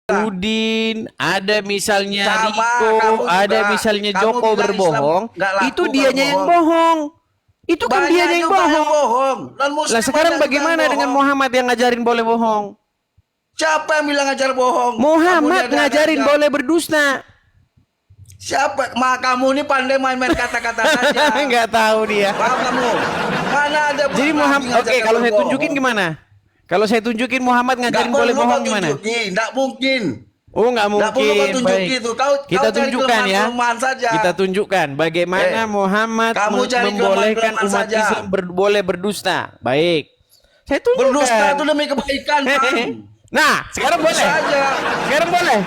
Udin, ada misalnya Sama, Riko, kamu ada juga. misalnya Kamu Joko bilang berbohong, Islam nggak laku itu kalau dianya yang bohong. Itu kan Banyak dianya yang juga bohong. bohong. Non-Muslim Lah sekarang banyak juga bagaimana yang dengan bohong. Muhammad yang ngajarin boleh bohong? Siapa yang bilang ngajar bohong? Muhammad Kamu ngajarin aja. boleh berdusta. Siapa? Kamu ini pandai main-main kata-kata saja. Nggak tahu dia. Paham kamu? Mana ada Jadi Nabi Muhammad, oke, ngajarkan kalau saya berbohong? tunjukin gimana? Kalau saya tunjukin Muhammad Nggak ngajarin boleh perlu bohong kau gimana? tunjukin. Nggak mungkin. Oh, nggak Nggak perlu kau mungkin. tunjukin Baik. itu. Kau Kita cari tunjukkan ya. kelemahan saja. Kita tunjukkan bagaimana Muhammad kamu cari membolehkan kelemahan umat saja. Islam boleh berdusta. Baik. Saya tunjukkan. Berdusta itu demi kebaikan, Bang. Nah, sekarang boleh. Saja. Sekarang boleh.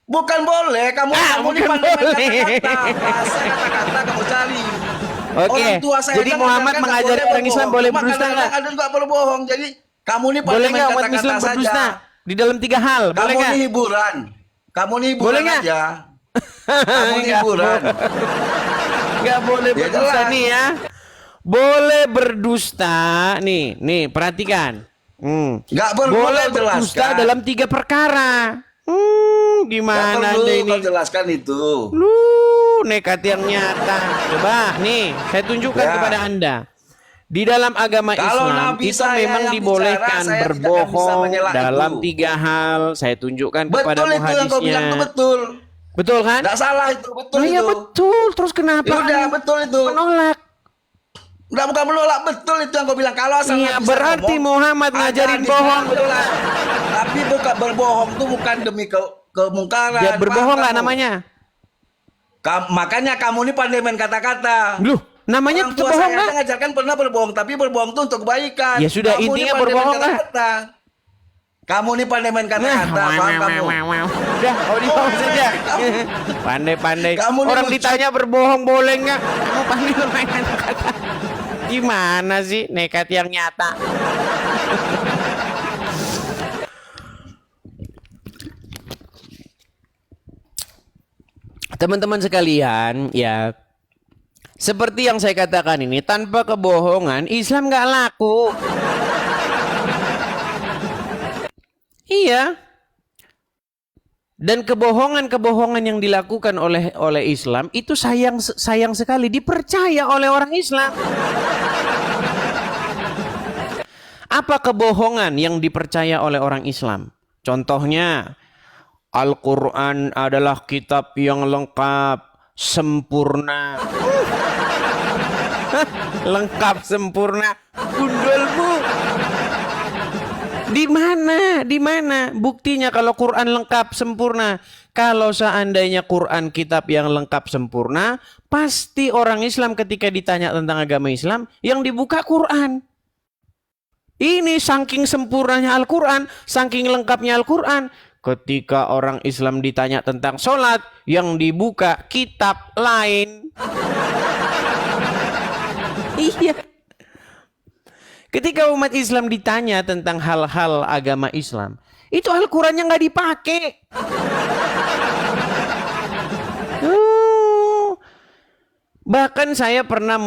Bukan boleh, kamu ini bukan pandai main boleh. kata-kata. Bahasa kata-kata kamu cari. Oke. Orang tua saya Jadi kan Muhammad mengajarkan nggak mengajari orang Islam boleh Cuma berdusta kadang-kadang nggak? ada juga berbohong. Jadi kamu ini Boleh pandai main nggak umat kata-kata Islam berdusta? saja. Di dalam 3 hal. Boleh Kamu nggak? ini hiburan. Kamu ini hiburan Boleh nggak? aja. Kamu ini hiburan. Nggak boleh Ya berdusta jelas. nih ya. Boleh berdusta. Nih perhatikan. Nggak perlu Boleh kau berdusta jelaskan. dalam 3 perkara. Nggak Gimana perlu Anda ini? kau jelaskan itu. Lu nekat yang nyata. Coba nih, saya tunjukkan Ya. kepada Anda. Di dalam agama Kalau Islam Nabi itu saya memang yang dibolehkan bicara, saya tidak akan bisa berbohong mengelak dalam itu. 3 hal. Saya tunjukkan kepada Betul itu yang kau bilang itu hadisnya. betul. Betul kan? Nggak salah itu, betul Nah, ya itu. betul. Terus kenapa Ya udah, Anda betul itu. menolak? Nggak bukan menolak, betul itu yang kau bilang. Kalau asal Iya, nggak bisa berarti ngomong, Muhammad ada ngajarin di bohong, dalam betul jelas. Tapi bukan berbohong itu bukan demi kemungkaran. Ya berbohong Paham nggak kamu? namanya? Makanya kamu ini pandai main kata-kata. Loh, namanya Orang tetap tua bohong saya nggak? akan ngajarkan pernah berbohong, tapi berbohong itu untuk kebaikan. Ya sudah, Kamu ini intinya pandai main berbohong nggak? kata-kata. Kamu ini pandai main kata-kata, paham kamu? Udah, kau di bawah saja. Kamu- Pandai-pandai. Kamu nih Orang lucu. ditanya berbohong boleh nggak? Kamu pandai bermain kata-kata. Gimana sih nekat yang nyata? Teman-teman sekalian, ya seperti yang saya katakan ini, tanpa kebohongan Islam nggak laku. Iya. Dan kebohongan-kebohongan yang dilakukan oleh Islam itu sayang sekali dipercaya oleh orang Islam. Apa kebohongan yang dipercaya oleh orang Islam? Contohnya, Al-Quran adalah kitab yang lengkap, sempurna. Lengkap, sempurna. Gundulmu. Di mana? Di mana buktinya kalau Quran lengkap sempurna? Kalau seandainya Quran kitab yang lengkap sempurna, pasti orang Islam ketika ditanya tentang agama Islam yang dibuka Quran. Ini saking sempurnanya Al-Quran, saking lengkapnya Al-Quran. Ketika orang Islam ditanya tentang sholat, yang dibuka kitab lain. Iya. Ketika umat Islam ditanya tentang hal-hal agama Islam, itu Al-Qurannya nggak dipakai. Bahkan saya pernah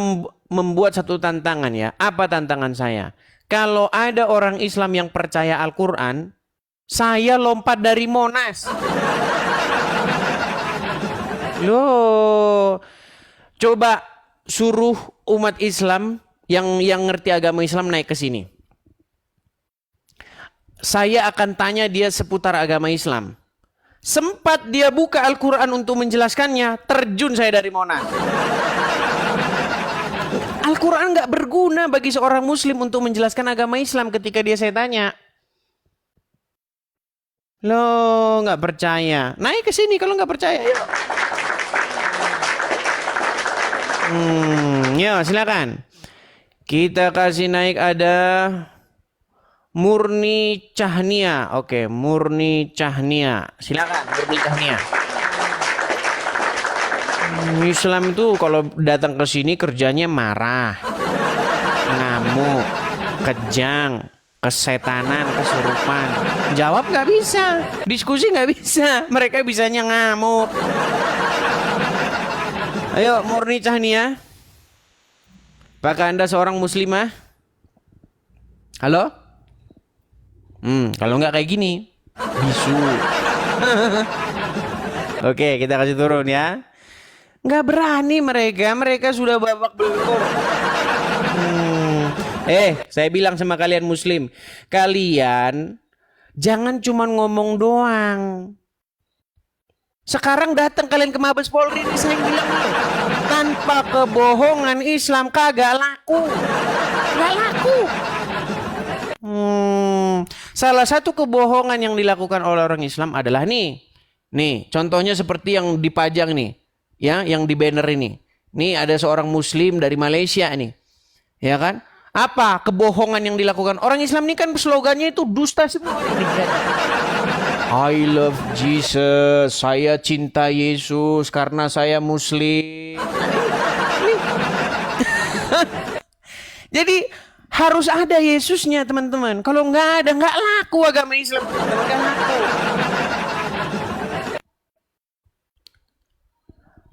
membuat satu tantangan ya. Apa tantangan saya? Kalau ada orang Islam yang percaya Al-Quran, saya lompat dari Monas. Loh, coba suruh umat Islam yang ngerti agama Islam naik ke sini. Saya akan tanya dia seputar agama Islam. Sempat dia buka Al-Quran untuk menjelaskannya, terjun saya dari Monas. Al-Quran nggak berguna bagi seorang Muslim untuk menjelaskan agama Islam ketika dia saya tanya. Loh, nggak percaya. Naik ke sini kalau nggak percaya. Yuk. Ya, silakan. Kita kasih naik ada Murni Cahnia. Oke, Murni Cahnia. Silakan, Murni Cahnia. Islam itu kalau datang ke sini kerjanya marah, ngamuk, kejang, kesetanan, kesurupan. Jawab nggak bisa, diskusi nggak bisa. Mereka bisanya ngamuk. Ayo, Murni Cahnia. Apakah Anda seorang muslimah? Halo? Kalau nggak kayak gini. Bisu. Oke, kita kasih turun ya. Nggak berani mereka. Mereka sudah babak belur. Saya bilang sama kalian muslim. Kalian jangan cuma ngomong doang. Sekarang datang kalian ke Mabes Polri ini saya bilang loh, tanpa kebohongan Islam kagak laku. Nggak laku. Salah satu kebohongan yang dilakukan oleh orang Islam adalah nih. Nih, contohnya seperti yang dipajang nih. Ya, yang di banner ini. Nih ada seorang muslim dari Malaysia nih. Ya kan? Apa kebohongan yang dilakukan? Orang Islam ini kan slogannya itu dusta semua. I love Jesus. Saya cinta Yesus karena saya muslim. Jadi harus ada Yesusnya teman-teman. Kalau nggak ada, nggak laku agama Islam. Nggak laku.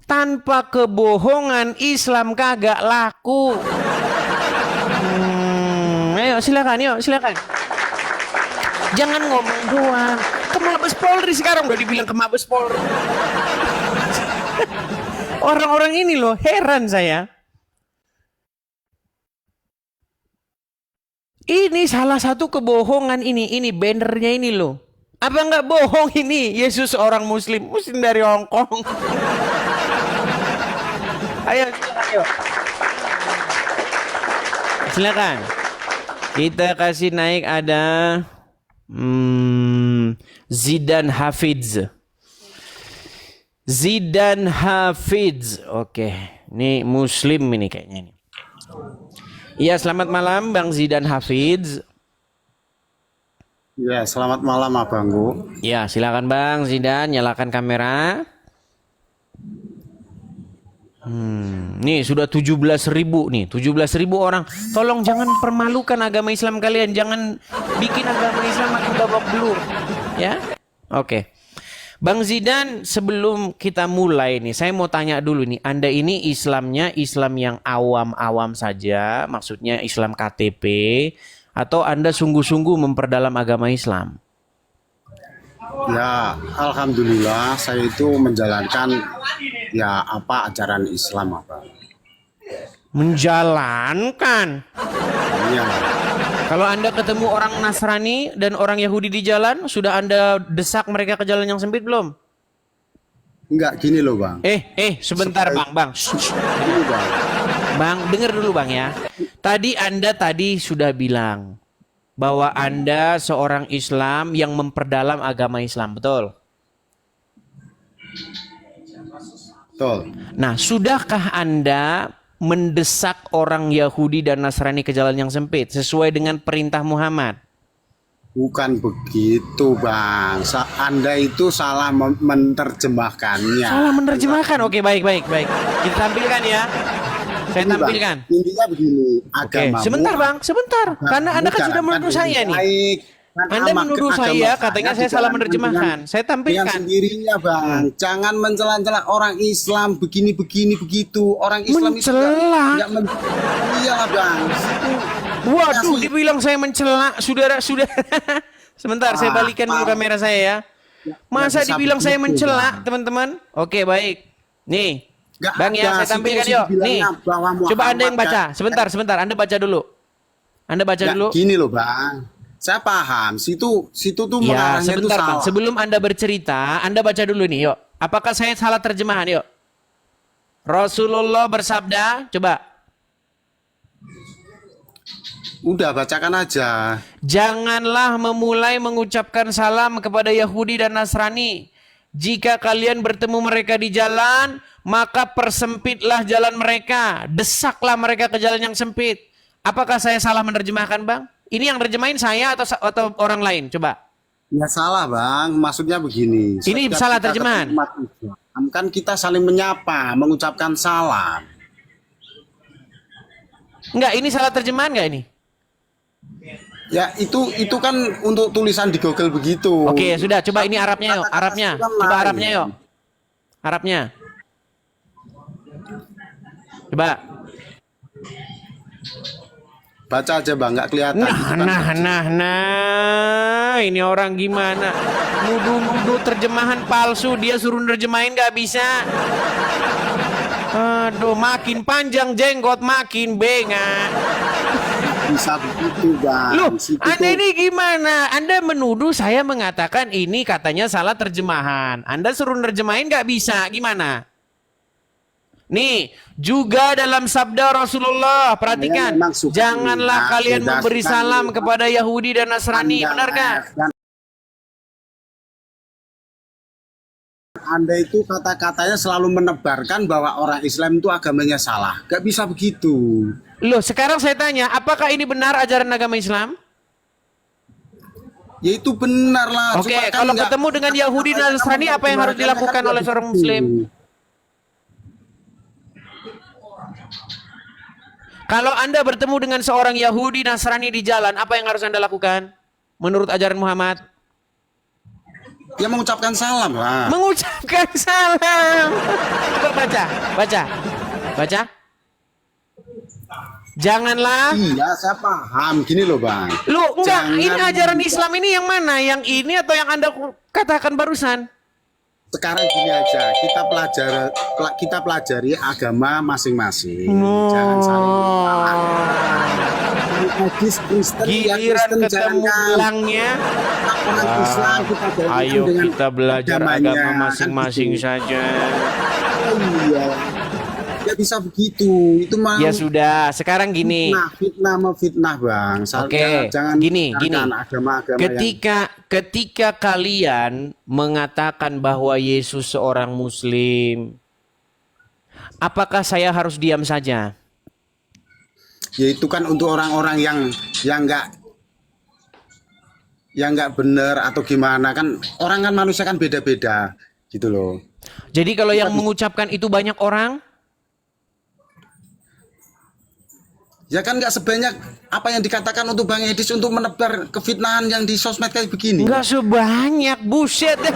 Tanpa kebohongan Islam kagak laku. Ayo silakan. Jangan ngomong doang. Ke Mabes Polri sekarang udah dibilang ke Mabes Polri. Orang-orang ini loh heran saya. Ini salah satu kebohongan ini bannernya ini loh. Apa nggak bohong ini? Yesus orang muslim dari Hong Kong. Ayo silakan. Silakan. Kita kasih naik ada Zidan Hafiz. Oke. Ini muslim ini kayaknya ini. Iya, selamat malam Bang Zidan Hafiz. Ya, selamat malam Abangku. Ya, silakan Bang Zidan, nyalakan kamera. Nih sudah 17.000 nih, 17.000 orang. Tolong jangan permalukan agama Islam kalian, jangan bikin agama Islam makin babak belur, ya. Oke. Bang Zidan, sebelum kita mulai nih, saya mau tanya dulu nih, Anda ini Islamnya Islam yang awam-awam saja, maksudnya Islam KTP, atau Anda sungguh-sungguh memperdalam agama Islam? Ya, alhamdulillah saya itu menjalankan ajaran Islam apa. Menjalankan. Iya. Kalau Anda ketemu orang Nasrani dan orang Yahudi di jalan, sudah Anda desak mereka ke jalan yang sempit belum? Enggak, gini loh Bang. Sebentar Bang. Gini, Bang. Bang, dengar dulu Bang ya. Anda tadi sudah bilang bahwa Anda seorang Islam yang memperdalam agama Islam, betul? Betul. Nah, sudahkah Anda mendesak orang Yahudi dan Nasrani ke jalan yang sempit sesuai dengan perintah Muhammad? Bukan begitu Bang. Anda itu salah menerjemahkannya. Salah menerjemahkan. Oke, baik. Kita tampilkan ya. Saya Ini, tampilkan. Bang, intinya begini, agama. Sebentar Bang, sebentar. Karena Anda kan sudah menuduh saya nih. Anda menuduh saya, katanya saya salah menerjemahkan. Saya dengan tampilkan. sendirinya Bang. Jangan mencela-cela orang Islam begini begitu. Orang Islam Mencela? itu enggak iyalah Bang. Waduh, dibilang saya mencela saudara. Sebentar, saya balikan dulu kamera saya ya. Masa dibilang saya mencela, teman-teman? Oke, baik. Nih, Bang ya, saya tampilkan yuk. Nih, coba Anda yang baca. Sebentar. Anda baca dulu. Dulu. Gini loh Bang. Saya paham. Situ tuh Ya, mengarahnya itu sebentar Bang. salah. Sebelum Anda bercerita, Anda baca dulu nih, yuk. Apakah saya salah terjemahan, yuk? Rasulullah bersabda, coba. Udah bacakan aja. Janganlah memulai mengucapkan salam kepada Yahudi dan Nasrani. Jika kalian bertemu mereka di jalan, maka persempitlah jalan mereka. Desaklah mereka ke jalan yang sempit. Apakah saya salah menerjemahkan, Bang? Ini yang terjemahin saya atau orang lain? Coba. Ya salah Bang. Maksudnya begini. Ini setiap salah kita terjemahan. ketemu umat Islam, kan kita saling menyapa, mengucapkan salam. Enggak, ini salah terjemahan enggak ini? Ya itu kan untuk tulisan di Google begitu. Oke, sudah. Coba ini Arabnya yuk. Coba Arabnya yuk. Arabnya. Coba. Baca aja bang, nggak kelihatan. Nah, ini orang gimana? Nuduh-nuduh terjemahan palsu, dia suruh nerjemahin nggak bisa. Aduh, makin panjang jenggot makin bengak. Bisa begitu bang. Loh, Situ Anda tuh- ini gimana? Anda menuduh saya mengatakan ini katanya salah terjemahan. Anda suruh nerjemahin nggak bisa, gimana? Nih, juga dalam sabda Rasulullah, perhatikan. memang suka Janganlah melihat, kalian berdasarkan memberi salam melihat kepada Yahudi dan Nasrani, pandangan benar nggak? dan Anda itu kata-katanya selalu menebarkan bahwa orang Islam itu agamanya salah. Gak bisa begitu. Loh, sekarang saya tanya, apakah ini benar ajaran agama Islam? Ya itu benar lah. Oke, Cuma kan kalau nggak- ketemu dengan Yahudi dan Nasrani, apa yang harus dilakukan oleh seorang Muslim? Kalau Anda bertemu dengan seorang Yahudi Nasrani di jalan, apa yang harus Anda lakukan? Menurut ajaran Muhammad? Ya mengucapkan salam lah. Mengucapkan salam. Coba baca. Janganlah. Iya, saya paham. Gini loh bang. Lu enggak, Jangan- ini ajaran Islam ini yang mana? Yang ini atau yang Anda katakan barusan? Sekarang gini aja, kita pelajari agama masing-masing. Jangan saling hadis Kristen, ya Giliran Kristen ketemu jangan belangnya. orang Islam kita jadikan Ayo dengan kita belajar agamanya, agama kan masing-masing gitu. saja. Oh, iya, ya bisa begitu. Itu mah Ya sudah, sekarang gini. fitnah bang. Oke, Jangan gini. bicarakan agama-agama Ketika kalian mengatakan bahwa Yesus seorang Muslim, apakah saya harus diam saja? ya itu kan untuk orang-orang yang nggak benar atau gimana kan, orang kan manusia kan beda-beda gitu loh. Jadi kalau yang mengucapkan itu banyak orang, Ya kan nggak sebanyak apa yang dikatakan untuk Bang Edis untuk menebar kefitnahan yang di sosmed kayak begini. nggak sebanyak, buset. Ini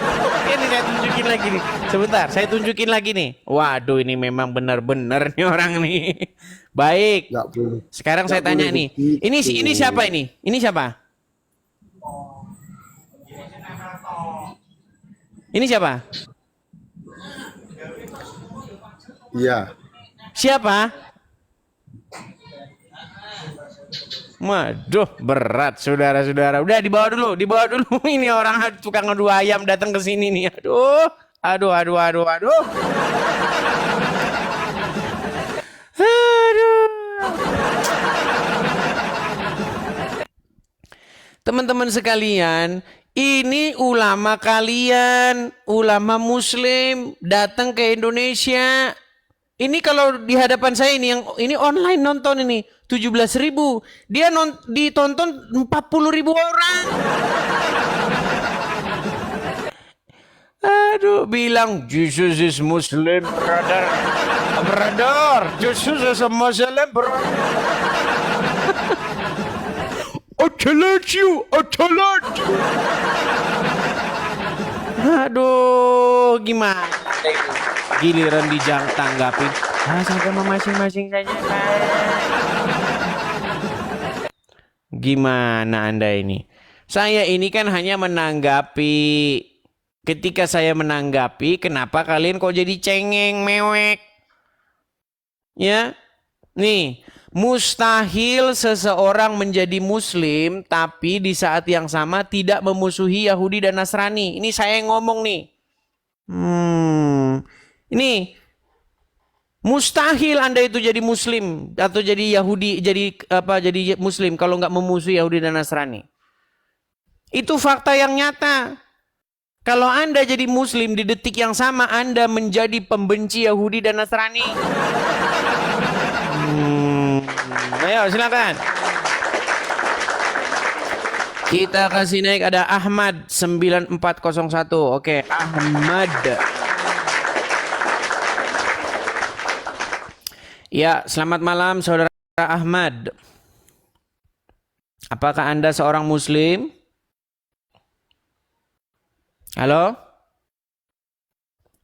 saya tunjukin lagi nih. Sebentar, saya tunjukin lagi nih. Waduh, ini memang benar-benar nih orang nih. Baik. Nggak boleh. Sekarang saya Nggak tanya boleh nih. begitu. Ini siapa ini? Ini siapa? Ini siapa? Iya. Siapa? Waduh, berat saudara-saudara. Udah dibawa dulu. Ini orang tukang ngadu ayam datang ke sini nih. Aduh. Teman-teman sekalian, ini ulama kalian, ulama Muslim datang ke Indonesia. Ini kalau di hadapan saya ini online nonton ini 17.000. Dia ditonton 40.000 orang. Aduh, bilang Jesus is Muslim, brother. Jesus is a Muslim, brother. I challenge you. Aduh, gimana? Giliran dijang tanggapin. Sama masing-masing saja, Pak. Gimana Anda ini? Saya ini kan hanya menanggapi. Ketika saya menanggapi, kenapa kalian kok jadi cengeng, mewek? Ya, nih. Mustahil seseorang menjadi Muslim tapi di saat yang sama tidak memusuhi Yahudi dan Nasrani. Ini saya yang ngomong nih. Ini mustahil Anda itu jadi Muslim atau jadi Yahudi, jadi Muslim kalau nggak memusuhi Yahudi dan Nasrani. Itu fakta yang nyata. Kalau Anda jadi Muslim di detik yang sama Anda menjadi pembenci Yahudi dan Nasrani. Ayo silakan. Kita kasih naik, ada Ahmad 9401. Oke, Ahmad. Ya, selamat malam saudara Ahmad. Apakah Anda seorang Muslim? Halo?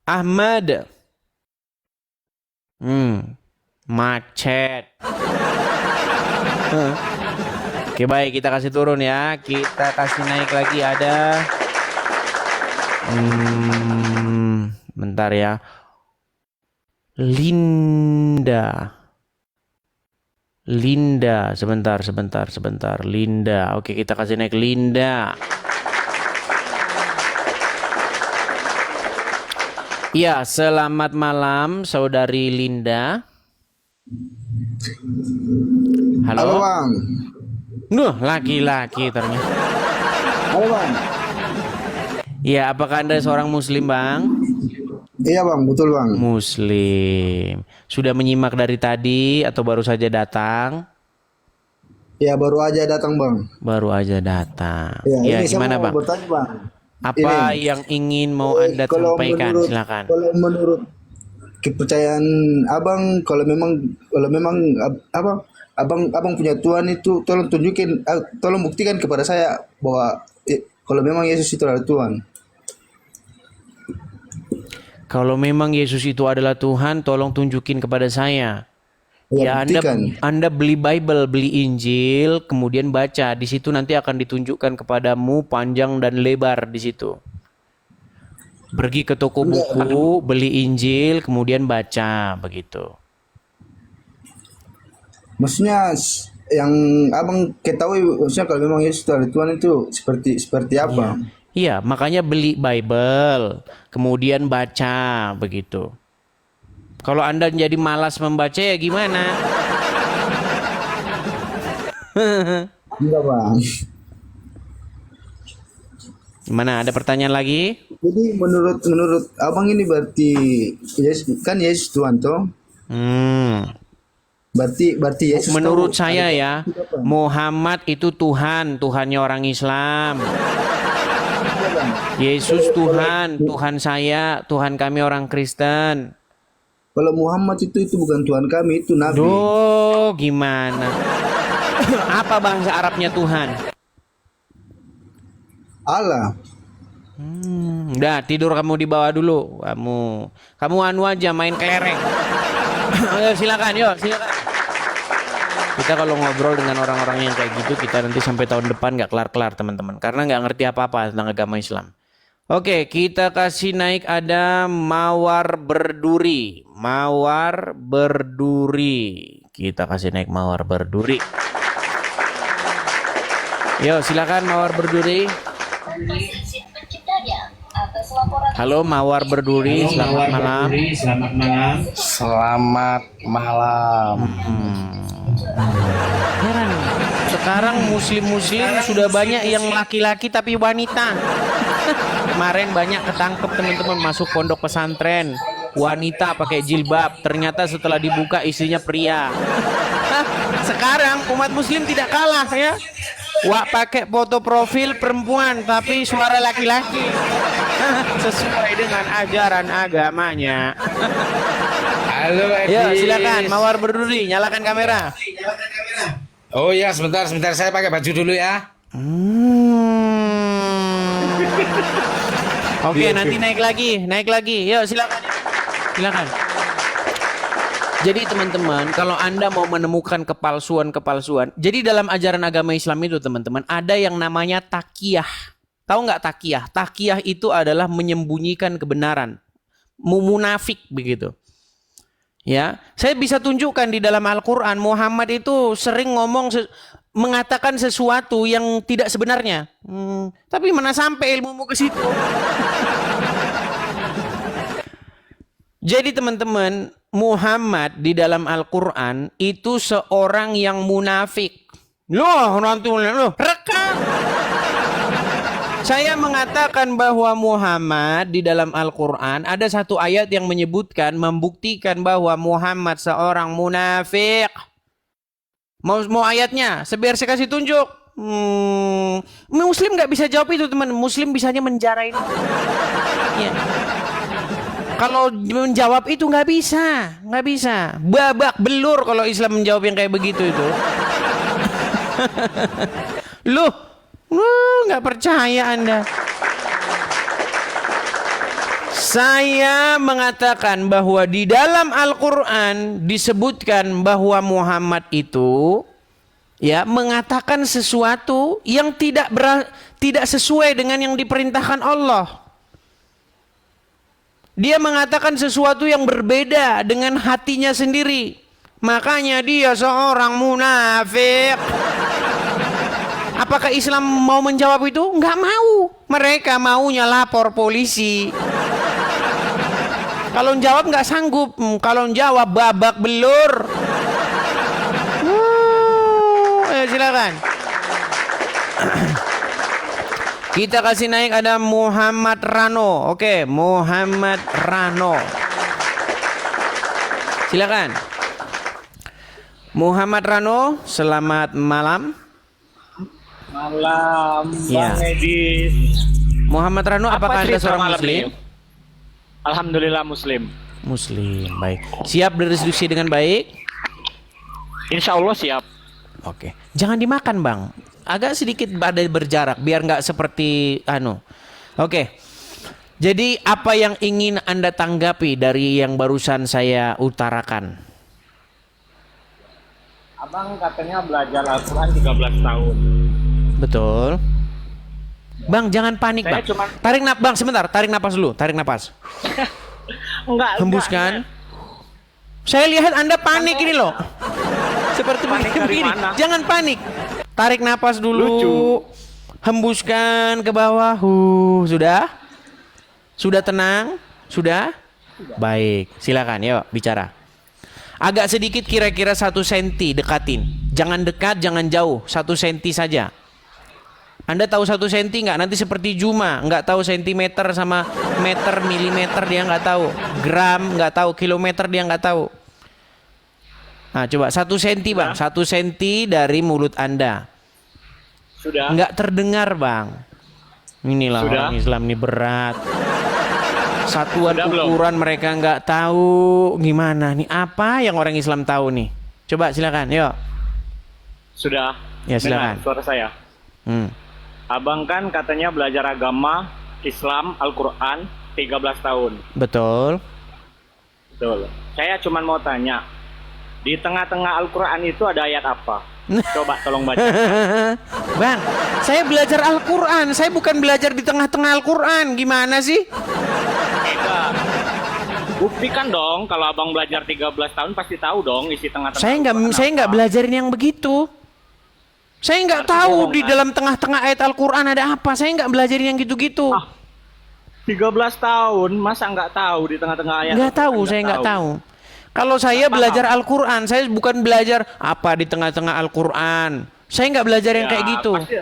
Ahmad. Macet. Oke baik, kita kasih turun ya. Kita kasih naik lagi ada. Bentar ya. Linda. Sebentar. Linda. Oke, kita kasih naik Linda. Ya, selamat malam saudari Linda. Halo. Halo Bang. Nuh, laki-laki ternyata. Halo Bang. Ya, apakah Anda seorang muslim, Bang? Iya Bang, betul Bang. Muslim. Sudah menyimak dari tadi atau baru saja datang? Ya baru aja datang Bang. Baru aja datang. Ya, Ya, ini gimana, saya mau Bang? bertanya Bang. Apa Ini, yang ingin mau Anda sampaikan? Silakan. Kalau menurut kepercayaan Abang, kalau memang abang punya Tuhan itu, tolong tunjukin, tolong buktikan kepada saya bahwa kalau memang Yesus itu adalah Tuhan. Kalau memang Yesus itu adalah Tuhan, tolong tunjukin kepada saya. Ya, buktikan. Anda beli Bible, beli Injil, kemudian baca. Di situ nanti akan ditunjukkan kepadamu panjang dan lebar di situ. Pergi ke toko buku, beli Injil, kemudian baca, begitu. Maksudnya yang abang ketahui, maksudnya kalau memang Yesus itu adalah Tuhan itu seperti apa? Iya, makanya beli Bible, kemudian baca, begitu. Kalau Anda jadi malas membaca ya gimana? Enggak Bang. Gimana? Ada pertanyaan lagi? Jadi menurut abang ini berarti Yesus Tuhan toh? Berarti Yesus Menurut tahu saya ada- ya, Muhammad itu Tuhannya orang Islam. Yesus Tuhan saya, Tuhan kami orang Kristen. Kalau Muhammad itu bukan Tuhan kami, itu nabi. Duh, gimana? Apa bahasa Arabnya Tuhan? Allah. Udah tidur kamu di bawah dulu. Kamu anu aja main kelereng. Ayo silakan. Kita kalau ngobrol dengan orang-orang yang kayak gitu, kita nanti sampai tahun depan nggak kelar-kelar teman-teman, karena nggak ngerti apa-apa tentang agama Islam. Oke, kita kasih naik ada Mawar Berduri. Kita kasih naik Mawar Berduri. Yo, silakan Mawar Berduri. Halo Mawar Berduri, selamat malam. Selamat malam. Heran, sekarang muslim-muslim sudah banyak yang laki-laki tapi wanita. Kemarin banyak ketangkep teman-teman masuk pondok pesantren, wanita pakai jilbab, ternyata setelah dibuka isinya pria. Sekarang umat muslim tidak kalah ya. Wak pakai foto profil perempuan tapi suara laki-laki. Sesuai dengan ajaran agamanya. Halo Edis. Ya, silakan Mawar Berduri, nyalakan kamera. Oh iya, sebentar saya pakai baju dulu ya. Oke, nanti naik lagi. Yuk, silakan. Jadi teman-teman, kalau Anda mau menemukan kepalsuan, jadi dalam ajaran agama Islam itu teman-teman, ada yang namanya takiyah. Tahu nggak takiyah? Takiyah itu adalah menyembunyikan kebenaran. Munafik begitu. Ya, saya bisa tunjukkan di dalam Al-Quran, Muhammad itu sering mengatakan sesuatu yang tidak sebenarnya. Tapi mana sampai ilmumu ke situ? Jadi teman-teman, Muhammad di dalam Al-Quran itu seorang yang munafik. Loh, rekam. Saya mengatakan bahwa Muhammad di dalam Al-Quran ada satu ayat yang membuktikan bahwa Muhammad seorang munafik. Mau ayatnya? Biar saya kasih tunjuk. Muslim nggak bisa jawab itu teman. Muslim bisanya menjarain. Ya. Kalau menjawab itu nggak bisa. Babak belur kalau Islam menjawab yang kayak begitu itu. Loh, nggak percaya Anda. Saya mengatakan bahwa di dalam Al-Quran disebutkan bahwa Muhammad itu ya mengatakan sesuatu yang tidak sesuai dengan yang diperintahkan Allah. Dia mengatakan sesuatu yang berbeda dengan hatinya sendiri. Makanya dia seorang munafik. Apakah Islam mau menjawab itu? Enggak mau. Mereka maunya lapor polisi. Kalau jawab nggak sanggup. Kalau jawab babak belur. Ayo silakan. Kita kasih naik ada Muhammad Rano. Oke, Muhammad Rano. Silakan. Muhammad Rano, selamat malam. Malam, Ya. Bang Edi. Muhammad Rano, apakah Anda cerita seorang malam muslim? ini? Alhamdulillah muslim. Muslim, baik. Siap berdiskusi dengan baik? Insya Allah siap. Oke. Jangan dimakan, Bang. Agak sedikit ada berjarak biar nggak seperti Oke. Jadi apa yang ingin Anda tanggapi dari yang barusan saya utarakan? Abang katanya belajar Al-Quran 13 tahun. Betul. Bang, jangan panik, Saya Bang. cuman- Bang, sebentar. Tarik napas dulu. Tarik napas. Enggak. Hembuskan. Saya lihat Anda panik ini loh. Seperti Panik dari begini. mana? Jangan panik. Tarik napas dulu. Lucu. Hembuskan ke bawah. Sudah? Sudah tenang? Sudah? Baik. Silakan, yuk bicara. Agak sedikit kira-kira 1 senti dekatin. Jangan dekat, jangan jauh. 1 senti saja. Anda tahu 1 senti nggak? Nanti seperti Juma, nggak tahu sentimeter sama meter, milimeter dia nggak tahu. Gram nggak tahu, kilometer dia nggak tahu. Nah coba 1 senti bang, 1 senti dari mulut Anda. Sudah. Nggak terdengar bang. Inilah Sudah. orang Islam ini berat. Satuan Sudah belum? ukuran mereka nggak tahu gimana nih. Apa yang orang Islam tahu nih? Coba silakan, yuk. Sudah. Ya, silakan. Dengar suara saya. Hmm. Abang kan katanya belajar agama Islam Al-Quran 13 tahun. Betul. Betul. Saya cuma mau tanya, di tengah-tengah Al-Quran itu ada ayat apa? Coba tolong baca. Bang, saya belajar Al-Quran. Saya bukan belajar di tengah-tengah Al-Quran. Gimana sih? Beda. Buktikan dong, kalau abang belajar 13 tahun pasti tahu dong isi tengah-tengah. Saya nggak belajarin yang begitu. Saya nggak Berarti tahu bohong, di kan? dalam tengah-tengah ayat Al-Quran ada apa. Saya nggak belajarin yang gitu-gitu. 13 tahun, masa nggak tahu di tengah-tengah ayat? Nggak tahu, saya nggak tahu. Kalau saya belajar Al-Quran, saya bukan belajar apa di tengah-tengah Al-Quran. Saya nggak belajar yang kayak gitu. pasti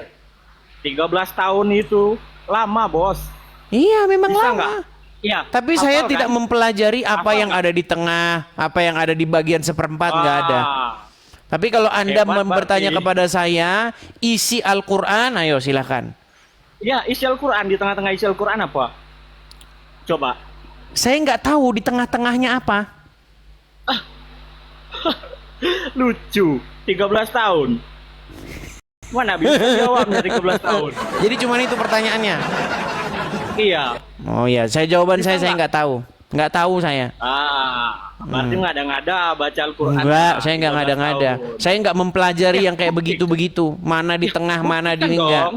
13 tahun itu lama, Bos. Iya, memang Bisa lama. nggak? Iya. Tapi saya hafal tidak kan? mempelajari apa Hafal yang kan? ada di tengah, apa yang ada di bagian seperempat, nggak ada. Ah, Tapi kalau Anda Hebat, bertanya berarti. kepada saya isi Al-Quran, ayo silakan. Ya, isi Al-Quran, di tengah-tengah isi Al-Quran apa? Coba. Saya nggak tahu di tengah-tengahnya apa. Lucu. 13 tahun. Mana bisa jawabnya 13 tahun? Jadi cuman itu pertanyaannya. Iya. Oh ya, jawaban Bisa saya nggak? nggak tahu. Nggak tahu saya. Berarti ngada-ngada baca Al-Quran. Enggak, saya nggak 13 ngada-ngada. tahun. Saya nggak mempelajari Ya, yang kayak bukti. begitu-begitu. Mana di tengah, mana di Buktikan enggak. dong.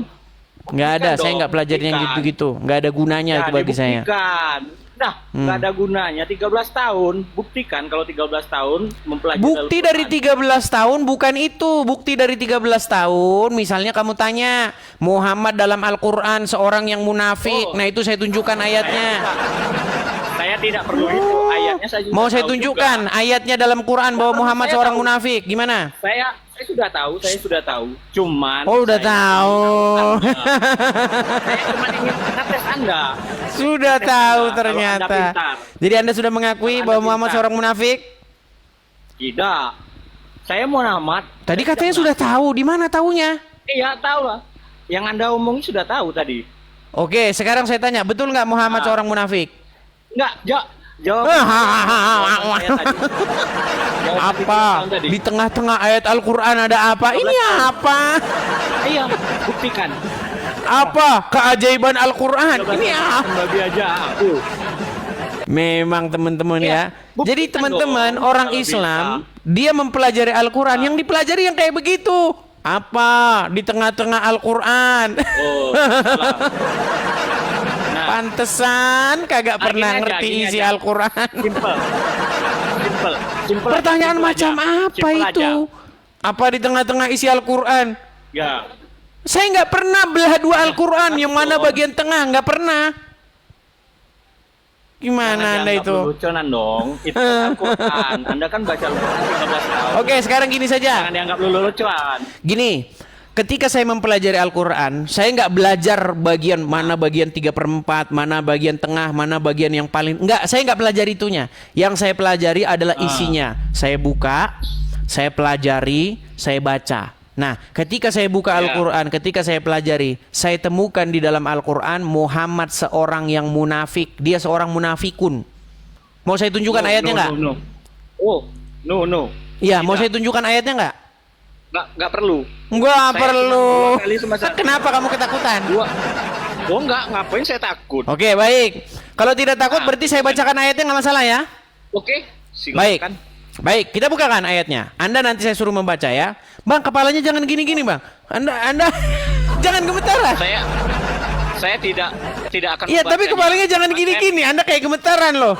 Nggak ada, Buktikan saya nggak dong, pelajari yang buktikan. gitu-gitu. Nggak ada gunanya Ya, itu bagi saya. dibuktikan. Nah, nggak ada gunanya. 13 tahun. Buktikan kalau 13 tahun mempelajari Bukti Al-Quran. dari 13 tahun bukan itu. Bukti dari 13 tahun, misalnya kamu tanya, Muhammad dalam Al-Quran seorang yang munafik. Oh. Nah itu saya tunjukkan ayatnya. Saya tidak perlu itu. Ayatnya saya juga Mau saya tahu tunjukkan juga. ayatnya dalam Quran bahwa Karena Muhammad saya seorang tahu. munafik. Gimana? Saya sudah tahu, saya sudah tahu. Cuman Oh, udah saya tahu. ingin tahu Anda. Saya cuma ingin ngetes Anda. Sudah Tes tahu Anda, kalau ternyata. Anda pintar. Jadi Anda sudah mengakui Kalau bahwa Anda Muhammad pintar. seorang munafik? Tidak. Saya Muhammad. Tadi Saya katanya tidak sudah tahu. Di mana tahunya? Iya, tahu lah. Yang Anda omongin sudah tahu tadi. Oke, sekarang saya tanya, betul nggak Muhammad Ah. seorang munafik? Enggak, jawab. Ah, Jawaban saya tadi. Jawaban Apa? 13 tahun tadi. Di tengah-tengah ayat Al-Quran ada apa? Ini apa? Iya, buktikan. Apa? Keajaiban Al-Quran. Coba Ini apa? babi aja aku. Memang teman-teman Iya, ya. buktikan Jadi teman-teman dong, orang kalau Islam dia mempelajari Al-Quran, yang dipelajari yang kayak begitu. Apa? Di tengah-tengah Al-Quran. Oh, salah. Nah, Pantesan kagak pernah gini aja, ngerti gini isi aja. Al-Quran. Simple Pertanyaan aja, macam simple aja. apa Simple itu? aja. Apa di tengah-tengah isi Al-Quran? Ya. Saya nggak pernah belah dua Al-Quran. Yang mana bagian tengah? Nggak pernah. Gimana Anda itu? Lucunan dong. Itu kan Al-Quran. Anda kan baca Al-Quran 13 tahun. Oke, sekarang gini saja. Jangan dianggap lucu-lucuan. Gini, ketika saya mempelajari Al-Quran, saya nggak belajar bagian mana bagian 3/4, mana bagian tengah, mana bagian yang paling... Nggak, saya nggak pelajari itunya. Yang saya pelajari adalah isinya. Saya buka, saya pelajari, saya baca. Nah, ketika saya buka Al-Quran, ketika saya pelajari, saya temukan di dalam Al-Quran Muhammad seorang yang munafik. Dia seorang munafikun. Mau saya tunjukkan ayatnya nggak? No. Oh, no. Iya, mau saya Tidak. tunjukkan ayatnya nggak? Nggak perlu. Nggak Saya perlu. cuma 2 kali semasa- Kenapa kamu ketakutan? Oh enggak, ngapain saya takut? Oke, baik. Kalau tidak takut berarti saya bacakan ayatnya nggak masalah ya? Oke, Baik. silakan. Baik, kita bukakan ayatnya. Anda nanti saya suruh membaca ya. Bang, kepalanya jangan gini-gini, Bang. Anda jangan gemetaran. Saya tidak akan Iya, tapi membacanya. kepalanya jangan gini-gini. Anda kayak gemetaran loh.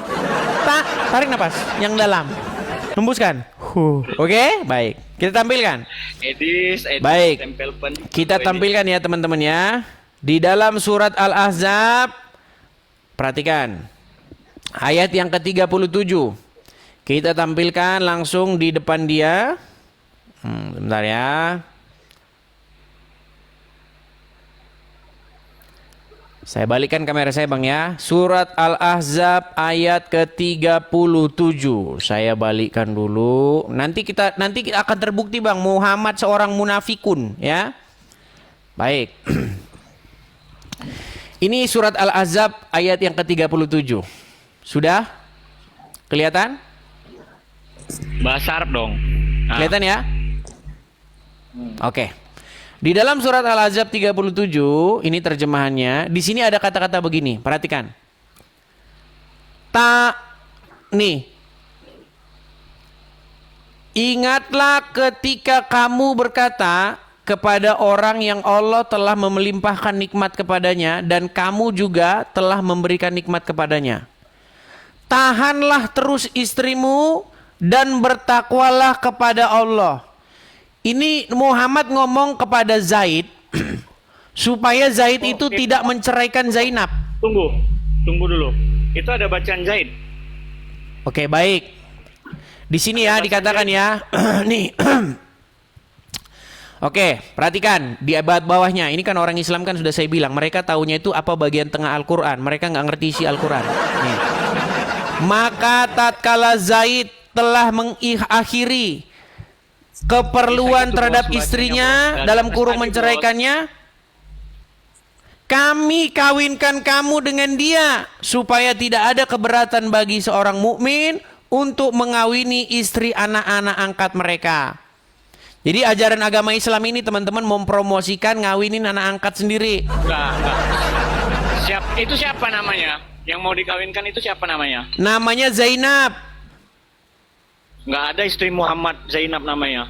Tarik napas yang dalam. Hembuskan. Oke, baik. Kita tampilkan. Edis, Baik. tempel pen. Kita tampilkan ya teman-teman ya. Di dalam surat Al-Ahzab, perhatikan. Ayat yang ke-37. Kita tampilkan langsung di depan dia. Sebentar ya. Saya balikkan kamera saya Bang ya. Surat Al-Ahzab ayat ke-37. Saya balikkan dulu. Nanti kita akan terbukti Bang Muhammad seorang munafikun ya. Baik. Ini surat Al-Ahzab ayat yang ke-37. Sudah? Kelihatan? Bahasa Arab dong. Kelihatan ya? Oke. Di dalam surat Al-Ahzab 37, ini terjemahannya. Di sini ada kata-kata begini, perhatikan. Nih. Ingatlah ketika kamu berkata kepada orang yang Allah telah melimpahkan nikmat kepadanya dan kamu juga telah memberikan nikmat kepadanya. Tahanlah terus istrimu dan bertakwalah kepada Allah. Ini Muhammad ngomong kepada Zaid supaya Zaid itu tidak menceraikan Zainab. Tunggu dulu. Itu ada bacaan Zaid. Oke, baik. Di sini ya dikatakan ya. Nih. Oke, perhatikan di abad bawahnya. Ini kan orang Islam kan sudah saya bilang, mereka taunya itu apa bagian tengah Al-Qur'an. Mereka nggak ngerti isi Al-Qur'an. Nih. Maka tatkala Zaid telah mengakhiri keperluan terhadap istrinya dalam kurung menceraikannya, kami kawinkan kamu dengan dia supaya tidak ada keberatan bagi seorang mukmin untuk mengawini istri anak-anak angkat mereka. Jadi ajaran agama Islam ini teman-teman mempromosikan ngawinin anak angkat sendiri. Enggak. Itu siapa namanya? Yang mau dikawinkan itu siapa namanya? Namanya Zainab. Nggak ada istri Muhammad Zainab namanya.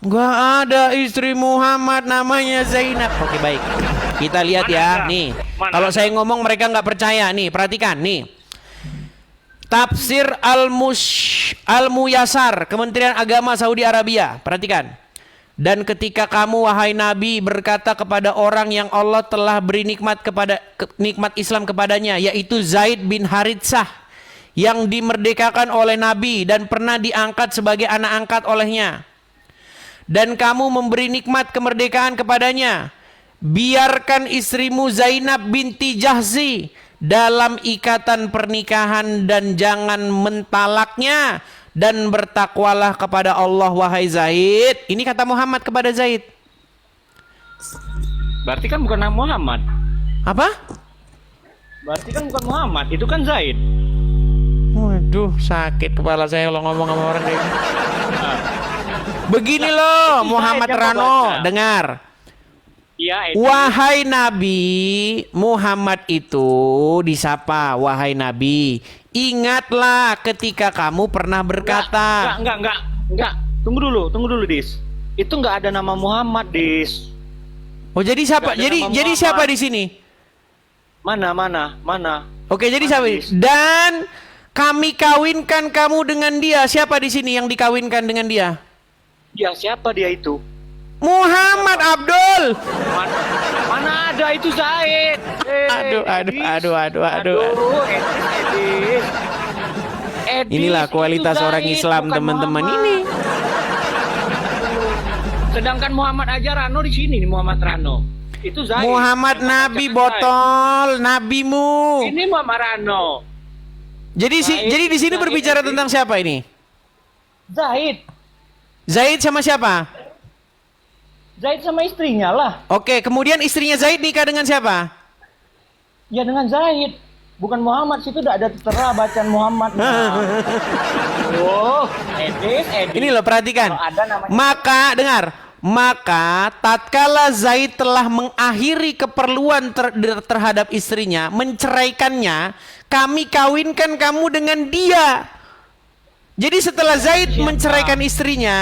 Nggak ada istri Muhammad namanya Zainab. Oke, baik. Kita lihat ya. Nih, kalau saya ngomong mereka nggak percaya. Nih, perhatikan. Nih. Tafsir Al-Muyasar, Kementerian Agama Saudi Arabia. Perhatikan. Dan ketika kamu wahai Nabi berkata kepada orang yang Allah telah beri nikmat Islam kepadanya, yaitu Zaid bin Haritsah yang dimerdekakan oleh Nabi dan pernah diangkat sebagai anak angkat olehnya. Dan kamu memberi nikmat kemerdekaan kepadanya. Biarkan istrimu Zainab binti Jahzi dalam ikatan pernikahan dan jangan mentalaknya. Dan bertakwalah kepada Allah wahai Zaid. Ini kata Muhammad kepada Zaid. Berarti kan bukan Muhammad. Apa? Berarti kan bukan Muhammad, itu kan Zaid. Waduh, sakit kepala saya kalau ngomong sama orang kayak gitu. Begini loh, Muhammad Rano, dengar. Iya, Wahai Nabi, Muhammad itu disapa, wahai Nabi, ingatlah ketika kamu pernah berkata. Enggak. Tunggu dulu, Dis. Itu nggak ada nama Muhammad, Dis. Oh, jadi siapa? Nggak ada nama Jadi Muhammad. siapa di sini? Mana? Oke, jadi siapa? Hadis. Dan kami kawinkan kamu dengan dia. Siapa di sini yang dikawinkan dengan dia? Ya, siapa dia itu? Muhammad Abdul. Mana ada itu Zaid? Aduh. Edis. Inilah Itu kualitas orang Zaid, Islam, bukan teman-teman. Muhammad. Ini. Sedangkan Muhammad aja Rano di sini nih, Muhammad Rano. Itu Zaid. Muhammad Nabi Jangan botol, nabimu. Zaid. Ini Muhammad Rano. Zaid, Jadi di sini Zaid, berbicara Zaid. tentang siapa ini? Zaid. Zaid sama siapa? Zaid sama istrinya lah. Oke, kemudian istrinya Zaid nikah dengan siapa? Ya dengan Zaid. Bukan Muhammad, situ udah ada tertera bacaan Muhammad. Oh, Edis. Ini loh, perhatikan. Kalau ada namanya- Maka tatkala Zaid telah mengakhiri keperluan terhadap istrinya, menceraikannya, kami kawinkan kamu dengan dia. Jadi setelah Zaid menceraikan istrinya,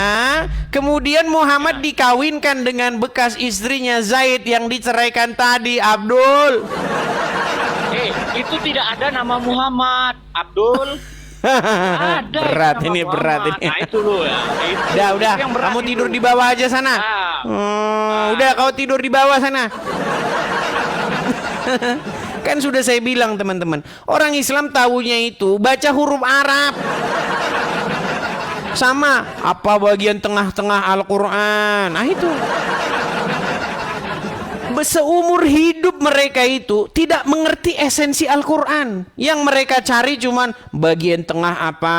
kemudian Muhammad dikawinkan dengan bekas istrinya Zaid yang diceraikan tadi, Abdul. Itu tidak ada nama Muhammad. Abdul. Ada Berat nama ini, Muhammad. berat ini. Nah, itu loh ya. Itu Udah, yang berat kamu itu. tidur di bawah aja sana. Udah, kau tidur di bawah sana. Kan sudah saya bilang, teman-teman, orang Islam tahunya itu baca huruf Arab. Sama apa bagian tengah-tengah Al-Quran. Nah itu. Seumur hidup mereka itu tidak mengerti esensi Al-Quran. Yang mereka cari cuman bagian tengah apa.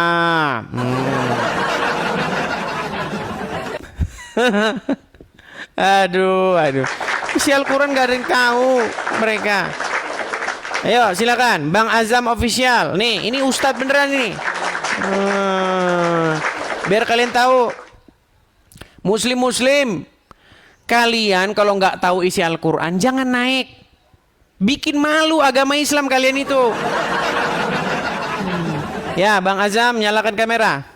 Aduh. Isi Al-Quran gak ada yang tahu mereka. Ayo silakan Bang Azam Official. Nih, ini Ustadz beneran nih. Biar kalian tahu, Muslim, kalian kalau nggak tahu isi Al-Quran jangan naik. Bikin malu agama Islam kalian itu. Ya, Bang Azam, nyalakan kamera.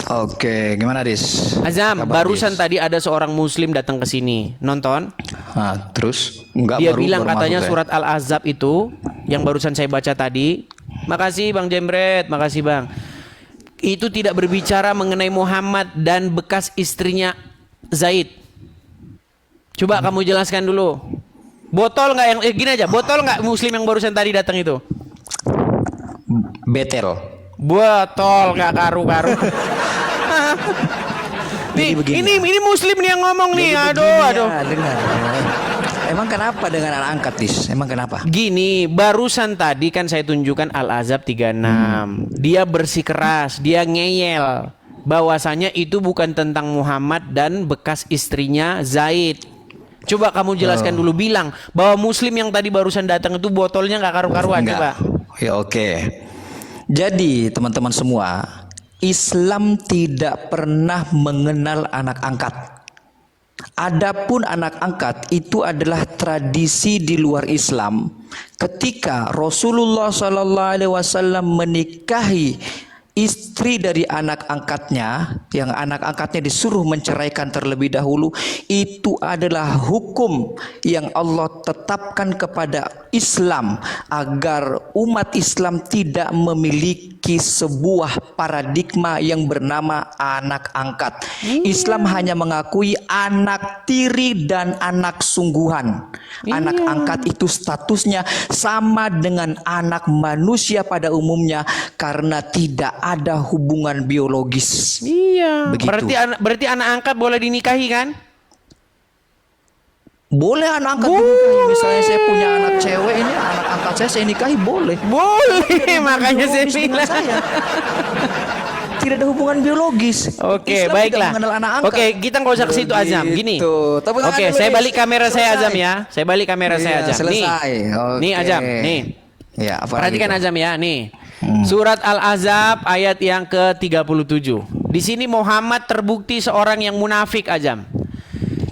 Oke, gimana Dis? Azam, Kabar, barusan Dis? tadi ada seorang Muslim datang ke sini nonton. Nah, terus enggak Dia baru bilang baru katanya masuk, ya? surat Al-Ahzab itu yang barusan saya baca tadi. Makasih Bang Jembret, makasih Bang. Itu tidak berbicara mengenai Muhammad dan bekas istrinya Zaid. Coba kamu jelaskan dulu. Botol nggak yang gini aja, botol nggak Muslim yang barusan tadi datang itu? Betel. Botol nggak karu-karu. Nih, Jadi begini. ini Muslim nih yang ngomong nih. Jadi Aduh. begini ya, dengar. Emang kenapa dengan anak angkat, Dis? Emang kenapa? Gini, barusan tadi kan saya tunjukkan Al-Ahzab 36. Dia bersikeras, dia ngeyel bahwasanya itu bukan tentang Muhammad dan bekas istrinya Zaid. Coba kamu jelaskan dulu, bilang bahwa Muslim yang tadi barusan datang itu botolnya nggak karu-karuan. Coba. Ya oke. Jadi teman-teman semua, Islam tidak pernah mengenal anak angkat. Adapun anak angkat itu adalah tradisi di luar Islam. Ketika Rasulullah SAW menikahi istri dari anak angkatnya, yang anak angkatnya disuruh menceraikan terlebih dahulu, itu adalah hukum yang Allah tetapkan kepada Islam agar umat Islam tidak memiliki sebuah paradigma yang bernama anak angkat. Islam hanya mengakui anak tiri dan anak sungguhan. Anak angkat itu statusnya sama dengan anak manusia pada umumnya karena tidak ada hubungan biologis. Iya. Begitu. Berarti anak angkat boleh dinikahi kan? Boleh anak angkat dinikahi. Misalnya saya punya anak cewek, ini anak angkat saya nikahi boleh. Boleh, makanya saya Biologis dengan bilang. saya. Tidak ada hubungan biologis. Oke, Islam baiklah. tidak mengenal anak angkat. Oke, kita nggak usah ke situ Azam. Gini. Begitu. Tepuk tangan Oke, dulu, saya Dis. balik kamera saya Selesai. Azam ya. Saya balik kamera saya Iya, Azam. selesai. Nih Oke. Azam, nih. Ya, apa Perhatikan lagi tuh? Azam ya, nih. Surat Al-Ahzab ayat yang ke-37. Di sini Muhammad terbukti seorang yang munafik, Azam.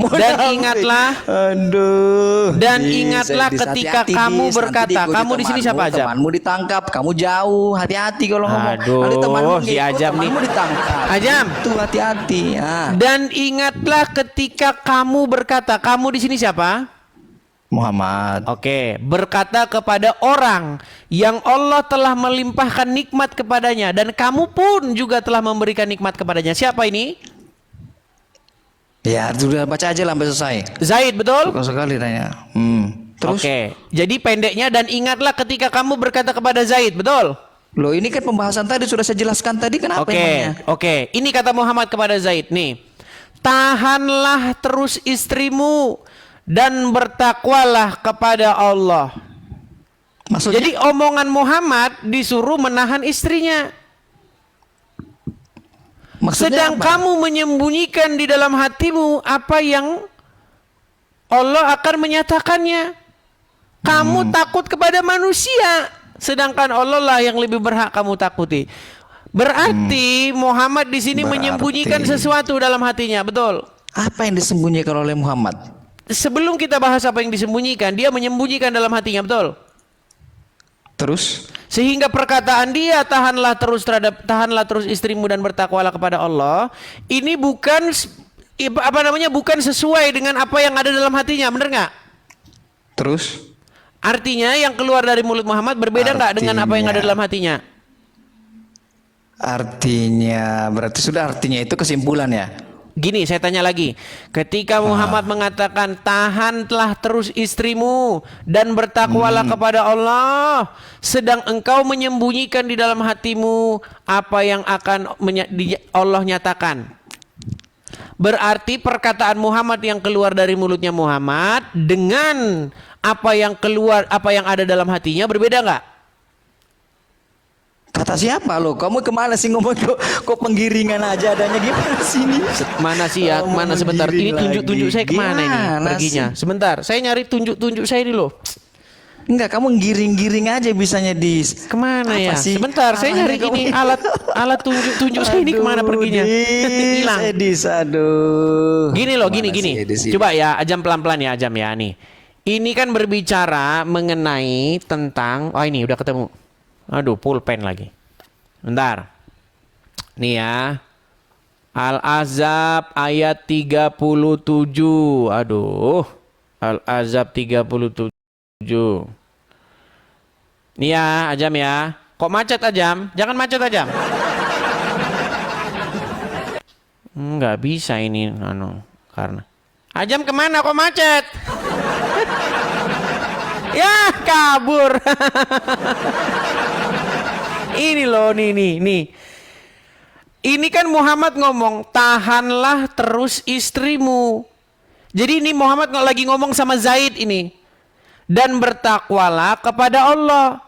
Dan ingatlah, Aduh. dan Dis, ingatlah Dis, ketika hati-hati, kamu Dis. berkata, Nanti diikuti kamu di sini siapa temanmu, aja? Temanmu ditangkap, kamu jauh. Hati-hati kalau ngomong. Aduh, Nanti temanmu si ngikut, Ajam nih. temanmu ditangkap. Ajam. Tuh hati-hati. Ah. Dan ingatlah ketika kamu berkata, kamu di sini siapa? Muhammad. Oke, berkata kepada orang yang Allah telah melimpahkan nikmat kepadanya dan kamu pun juga telah memberikan nikmat kepadanya. Siapa ini? Ya, sudah baca aja lah sampai selesai. Zaid, betul? Suka sekali tanya. Terus? Oke, jadi pendeknya dan ingatlah ketika kamu berkata kepada Zaid, betul? Loh, ini kan pembahasan tadi sudah saya jelaskan tadi, kenapa emangnya? Oke. Ini kata Muhammad kepada Zaid nih. Tahanlah terus istrimu dan bertakwalah kepada Allah. Maksudnya? Jadi omongan Muhammad disuruh menahan istrinya. Maksudnya Sedang apa? kamu menyembunyikan di dalam hatimu apa yang Allah akan menyatakannya. Kamu takut kepada manusia, sedangkan Allah lah yang lebih berhak kamu takuti. Berarti Muhammad di sini menyembunyikan sesuatu dalam hatinya, betul? Apa yang disembunyikan oleh Muhammad? Sebelum kita bahas apa yang disembunyikan, dia menyembunyikan dalam hatinya, betul? Terus? Sehingga perkataan dia tahanlah terus istrimu dan bertakwalah kepada Allah, ini bukan bukan sesuai dengan apa yang ada dalam hatinya, benar nggak? Terus? Artinya yang keluar dari mulut Muhammad berbeda nggak dengan apa yang ada dalam hatinya? Artinya berarti sudah artinya itu kesimpulan ya. Gini, saya tanya lagi. Ketika Muhammad mengatakan tahanlah terus istrimu dan bertakwalah kepada Allah, sedang engkau menyembunyikan di dalam hatimu apa yang akan Allah nyatakan. Berarti perkataan Muhammad yang keluar dari mulutnya Muhammad dengan apa yang ada dalam hatinya berbeda nggak? Kata siapa lo? Kamu kemana sih ngomong kok penggiringan aja adanya gimana sih ini? Mana sih ya? Mana sebentar? Ini tunjuk-tunjuk saya kemana ini Gimana perginya? Sebentar, saya nyari tunjuk-tunjuk saya ini loh. Enggak, kamu giring-giring aja bisanya di Kemana apa ya? sih? Sebentar, saya nyari Arahnya ini kamu- alat tunjuk-tunjuk saya ini kemana perginya? Hilang. Edis, aduh. Gini loh, Mana gini. sih Edis ini? Coba ya, Ajam pelan-pelan ya, Ajam ya nih. Ini kan berbicara mengenai tentang, oh ini udah ketemu. Aduh, pulpen lagi. Bentar. Nih ya. Al-Ahzab ayat 37. Aduh. Al-Ahzab 37. Nih ya, Ajam ya. Kok macet Ajam? Jangan macet Ajam. Nggak bisa ini karena Ajam kemana kok macet? Ya kabur. Ini loh nih. Ini kan Muhammad ngomong tahanlah terus istrimu. Jadi ini Muhammad lagi ngomong sama Zaid ini. Dan bertakwalah kepada Allah.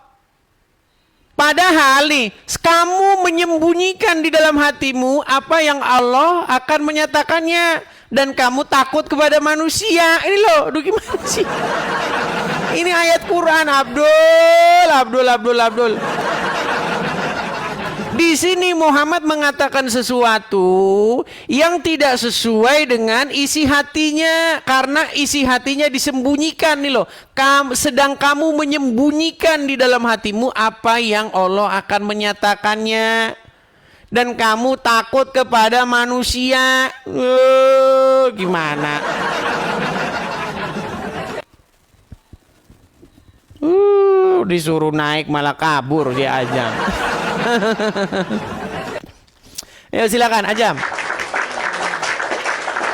Padahal nih, kamu menyembunyikan di dalam hatimu apa yang Allah akan menyatakannya. Dan kamu takut kepada manusia. Ini loh, aduh gimana sih? Ini ayat Quran, Abdul. Di sini Muhammad mengatakan sesuatu yang tidak sesuai dengan isi hatinya, karena isi hatinya disembunyikan nih loh. Sedang kamu menyembunyikan di dalam hatimu apa yang Allah akan menyatakannya, dan kamu takut kepada manusia. Gimana? Disuruh naik malah kabur dia Ajam. Ya silakan Ajam.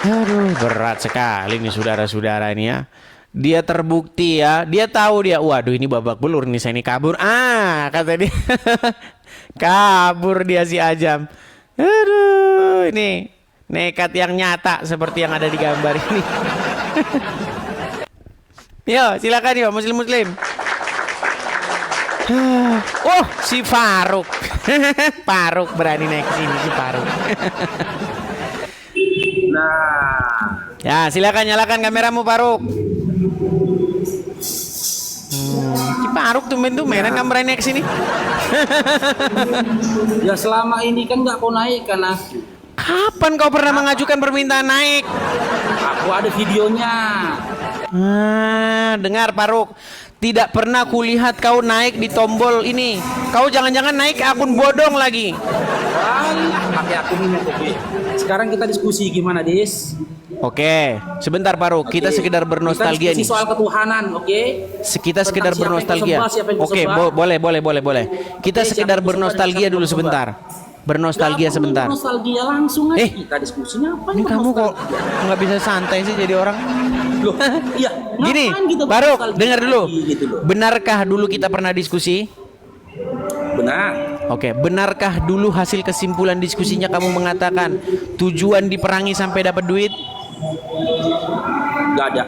Aduh, berat sekali nih saudara-saudara ini ya. Dia terbukti ya, dia tahu dia, waduh ini babak belur nih, saya ini kabur. Kata dia. Kabur dia si Ajam. Aduh, ini nekat yang nyata seperti yang ada di gambar ini. Yo, silakan yo muslim. Oh, si Faruk. Faruk berani naik ke sini si Faruk. Ya, silakan nyalakan kameramu Faruk. Si Faruk tumben-tumbenan kamu berani naik ke sini. Ya selama ini kan nggak kau naikkan aku. Kapan kau pernah mengajukan permintaan naik? Aku ada videonya. Dengar Faruk, tidak pernah kulihat kau naik di tombol ini. Kau jangan-jangan naik ke akun bodong lagi. Alah, pakai akun ini oke. Sekarang kita diskusi gimana, Dis? Oke, sebentar Faruk, kita sekedar bernostalgia Kita diskusi nih. soal ketuhanan, oke? Kita sekedar Tentang siapa yang bernostalgia. kusembah, siapa yang Oke, kusembah. boleh. Kita Oke, sekedar siapa yang bernostalgia kusembah, dulu siapa yang sebentar. Bernostalgia Nggak perlu sebentar. Nostalgia langsung aja kita diskusinya apa? Ini kamu kok nggak bisa santai sih jadi orang? Loh, iya. Gini, ngapain kita Faruk, bernostalgia dengar dulu. lagi gitu loh? Benarkah dulu kita pernah diskusi? Benar. Oke, benarkah dulu hasil kesimpulan diskusinya kamu mengatakan tujuan diperangi sampai dapat duit? Nggak ada.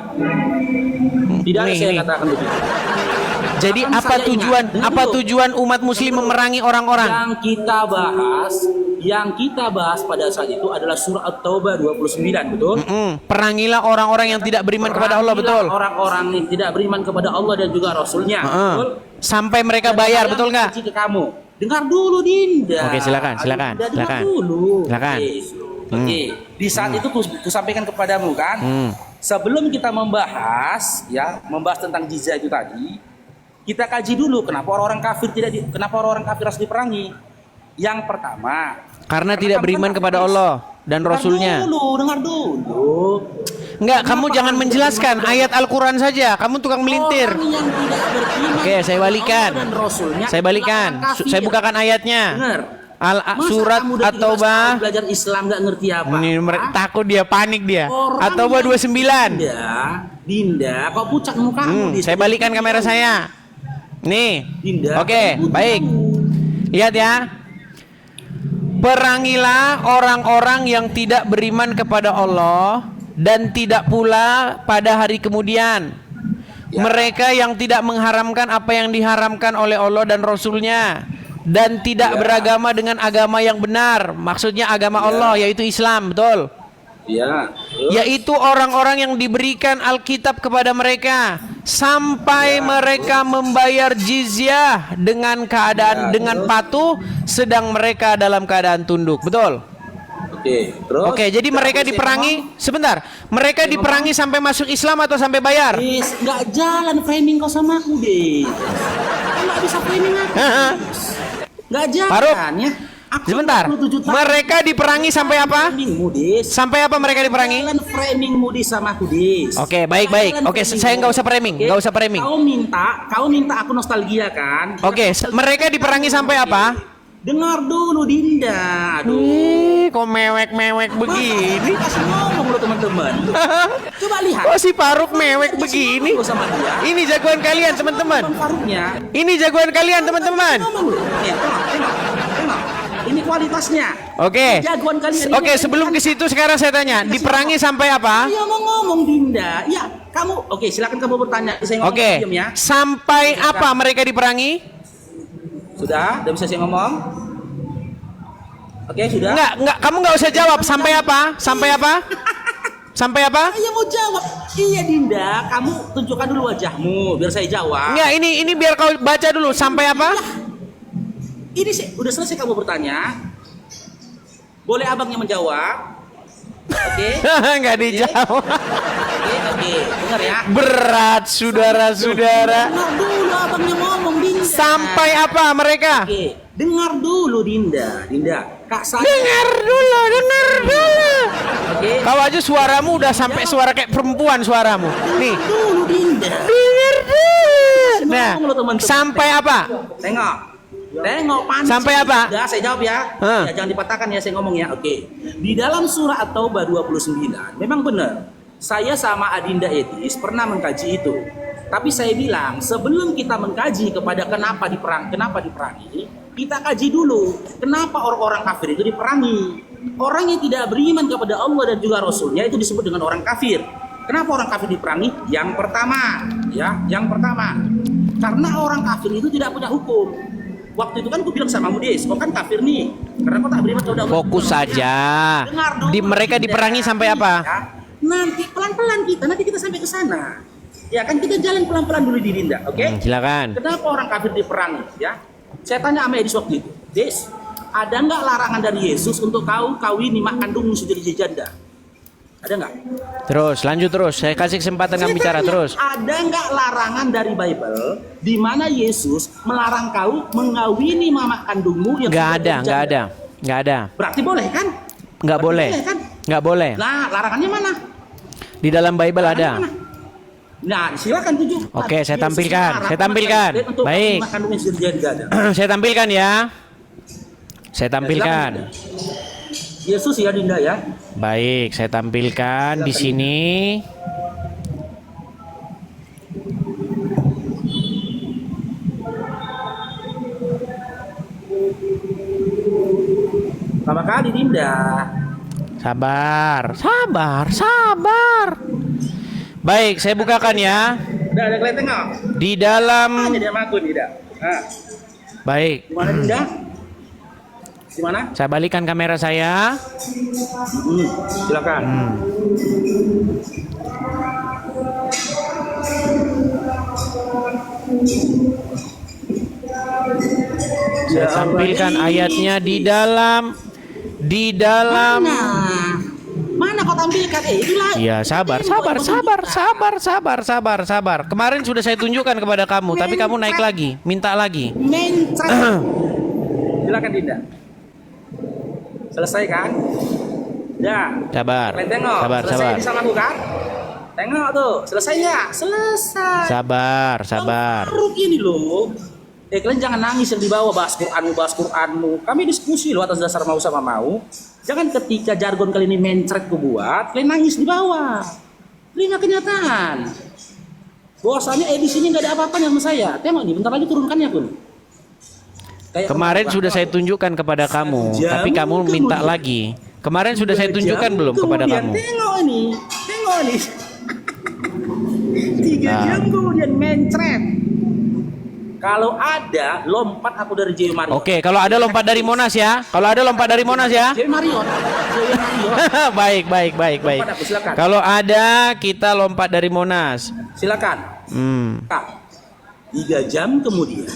Tidak ada Nih, saya nih. katakan begitu. Jadi Bahkan apa saya tujuan ingat, dengar apa dulu. tujuan umat muslim memerangi orang-orang? Yang kita bahas pada saat itu adalah surah At-Taubah 29, betul? Perangilah orang-orang yang tidak beriman kepada Allah, Perangilah betul? Orang-orang yang tidak beriman kepada Allah dan juga Rasulnya, betul? Sampai mereka bayar, Saya betul nggak? mengaji ke kamu. Dengar dulu, Dinda. Oke, silakan. Dinda, dengar Silakan. dulu. Silakan. Oke. Di saat itu ku sampaikan kepadamu kan, sebelum kita membahas tentang jizya itu tadi, kita kaji dulu kenapa orang-orang kafir harus diperangi. Yang pertama, Karena tidak beriman kepada Allah dan Rasulnya. Dengar dulu. Enggak, kamu jangan menjelaskan ayat Al-Quran saja. Kamu tukang melintir. Orang yang tidak beriman Oke, saya kepada balikan. Allah dan Rasulnya Saya balikan. adalah orang kafir. Saya bukakan ayatnya. Dengar. Masa Surat kamu udah 13 tahun At-Taubah. belajar Islam gak ngerti apa? Ini takut dia, panik dia. Orang At-Taubah yang 29. Dinda, kok pucat mukamu? Saya balikan kamera saya. Nih. Dinda, Oke, kamu baik. pucat. Lihat ya. Perangilah orang-orang yang tidak beriman kepada Allah dan tidak pula pada hari kemudian. Mereka yang tidak mengharamkan apa yang diharamkan oleh Allah dan Rasulnya, dan tidak beragama dengan agama yang benar. Maksudnya agama Allah, yaitu Islam, betul? Ya. Yaitu orang-orang yang diberikan Alkitab kepada mereka sampai mereka membayar jizyah dengan keadaan dengan patuh, sedang mereka dalam keadaan tunduk, betul? Oke, terus. Oke, jadi mereka diperangi sebentar. Mereka diperangi sampai masuk Islam atau sampai bayar? Nggak jalan framing kau sama aku deh. Kau nggak bisa framing aku. Nggak jalan Faruk, ya. Aku sebentar. 27 tahun. Mereka diperangi sampai apa? Framingmu, Dis. Sampai apa mereka diperangi? Jalan framingmu di sama aku, Dis. Oke, baik. Jalan Oke, framingmu. saya nggak usah framing, Oke? nggak usah framing. Kau minta aku nostalgia kan? Oke, mereka diperangi sampai apa? Dengar dulu, Dinda. Aduh. Kok mewek-mewek begini? Kasih ngomong lo teman-teman. Coba lihat. Kok si Faruk mewek begini? Ngomong sama dia. Ini jagoan kalian, teman-teman. Teman Faruknya. Ini jagoan kalian, teman-teman. Ngomong lo. Nih, tengok. Ini kualitasnya. Oke. Jagoan kalian. Oke, sebelum ke situ sekarang saya tanya, diperangi sampai apa? Iya mau ngomong, Dinda. Ya, kamu. Oke, silakan kamu bertanya. Saya ngomong Oke. diam ya. Sampai apa mereka diperangi? Sudah bisa saya ngomong? Oke, sudah. Enggak, kamu nggak usah jawab. Sampai apa? Sampai apa? Sampai apa? Saya mau jawab. Iya, Dinda. Kamu tunjukkan dulu wajahmu biar saya jawab. Enggak, ini biar kau baca dulu. Sampai apa? Ini sih udah selesai kamu bertanya. Boleh abangnya menjawab? Oke. Enggak dijawab. Oke. Dengar ya. Berat, saudara-saudara. Dengar dulu abangnya ngomong, Dinda. Sampai apa mereka? Oke. Dengar dulu, Dinda. Kak saya. Dengar dulu. Oke. Kau aja suaramu udah sampai suara kayak perempuan suaramu. Nih. Dulu, Dinda. Dengar dulu. Nah, Ngomong lo, teman-teman. sampai apa? Tengok pancing. Sampai apa? Udah, saya jawab ya. Hah. Ya, jangan dipatahkan ya, saya ngomong ya. Oke. Di dalam surah At-Taubah 29, memang benar. Saya sama Adinda Edis pernah mengkaji itu. Tapi saya bilang, sebelum kita mengkaji kepada kenapa diperangi, kita kaji dulu kenapa orang-orang kafir itu diperangi. Orang yang tidak beriman kepada Allah dan juga Rasulnya itu disebut dengan orang kafir. Kenapa orang kafir diperangi? Yang pertama, karena orang kafir itu tidak punya hukum. Waktu itu kan aku bilang sama Mudis, kau kan kafir nih, karena kau tak beriman kepada Allah. Fokus saja. Dengar dulu, Mereka Dinda. diperangi sampai apa? Ya, nanti pelan-pelan nanti kita sampai ke sana. Ya kan kita jalan pelan-pelan dulu di Dinda, oke? Silakan. Kenapa orang kafir diperangi? Ya, saya tanya sama Edis waktu itu, Des, ada nggak larangan dari Yesus untuk kau kawini mak kandungmu sendiri janda? Ada nggak? Terus, lanjut terus. Saya kasih kesempatan kamu bicara terus. Ada nggak larangan dari Bible di mana Yesus melarang kau mengawini mama kandungmu yang Nggak sudah ada, berjanda? nggak ada, nggak ada. Berarti boleh kan? Nggak Berarti boleh. kan? Nggak boleh. Nah, larangannya mana? Di dalam Bible ada. Larangannya mana? Nah, silakan tunjuk. Oke, saya Yesus tampilkan. melarang Saya tampilkan. mama untuk Baik. mama kandungnya yang sudah berjanda. Saya tampilkan ya. Saya tampilkan. Yesus ya Dinda ya. Baik, saya tampilkan di sini. Pertama kali Dinda. Sabar, sabar, sabar. Baik, saya bukakan ya. Udah ada kelihatan nggak? Di dalam. Hanya dia maku Dinda. Nah, Baik, di mana Dinda? Di mana? saya balikan kamera saya. Silakan. Saya tampilkan ayatnya di dalam. Mana kau tampilkan? Itulah. Iya, sabar, sabar, sabar, sabar, sabar, sabar, sabar. Kemarin sudah saya tunjukkan kepada kamu, tapi kamu naik lagi, minta lagi. Mencret. Silakan Dinda. Selesai kan? Ya. Sabar, Kalian tengok. sabar, Selesai sabar. bisa lakukan? Tengok tuh. Selesai nggak? Selesai. Sabar, sabar. Baru gini loh. Kalian jangan nangis yang di bawah, bahas Qur'anmu. Kami diskusi loh atas dasar mau sama mau. Jangan ketika jargon kali ini mencret buat, kalian nangis di bawah. Ini nggak kenyataan. Bahwasanya edisinya nggak ada apa-apanya sama saya. Tengok nih, bentar lagi turunkannya pun. Kayak Kemarin sudah saya tunjukkan kepada kamu, tapi kamu minta lagi. Kemarin sudah saya tunjukkan belum kepada kamu? Tengok nih. 3 Nah. jam kemudian mencret. Kalau ada lompat aku dari JW Marriott. Oke, kalau ada lompat dari Monas ya. Kalau ada lompat dari Monas ya. JW Marriott. Baik, baik, baik, baik. Lompat aku, silakan. Kalau ada kita lompat dari Monas. Silakan. Kak. 3 jam kemudian.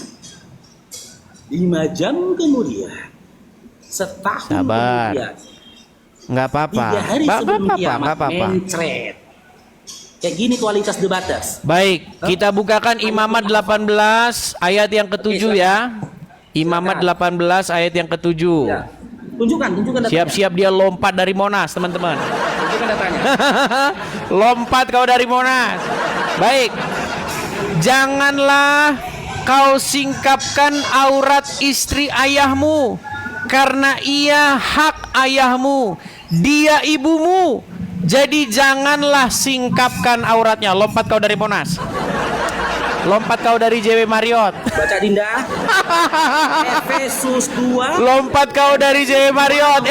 5 jam kemudian. Setahun Sabar. kemudian. Nggak apa-apa. 3 hari sebelum kiamat. Nggak apa-apa. Mencret. Kayak gini kualitas debaters. Baik, kita bukakan Imamat 18 ayat yang ke-7 ya. Imamat 18 ayat yang ke-7. Ya. Tunjukkan datanya. Siap-siap dia lompat dari Monas, teman-teman. Tunjukkan datanya. Lompat kau dari Monas. Baik. Janganlah kau singkapkan aurat istri ayahmu, karena ia hak ayahmu, dia ibumu. Jadi janganlah singkapkan auratnya. Lompat kau dari Monas. Lompat kau dari JW Marriott. Baca Dinda. Efesus 2. Lompat kau dari JW Marriott.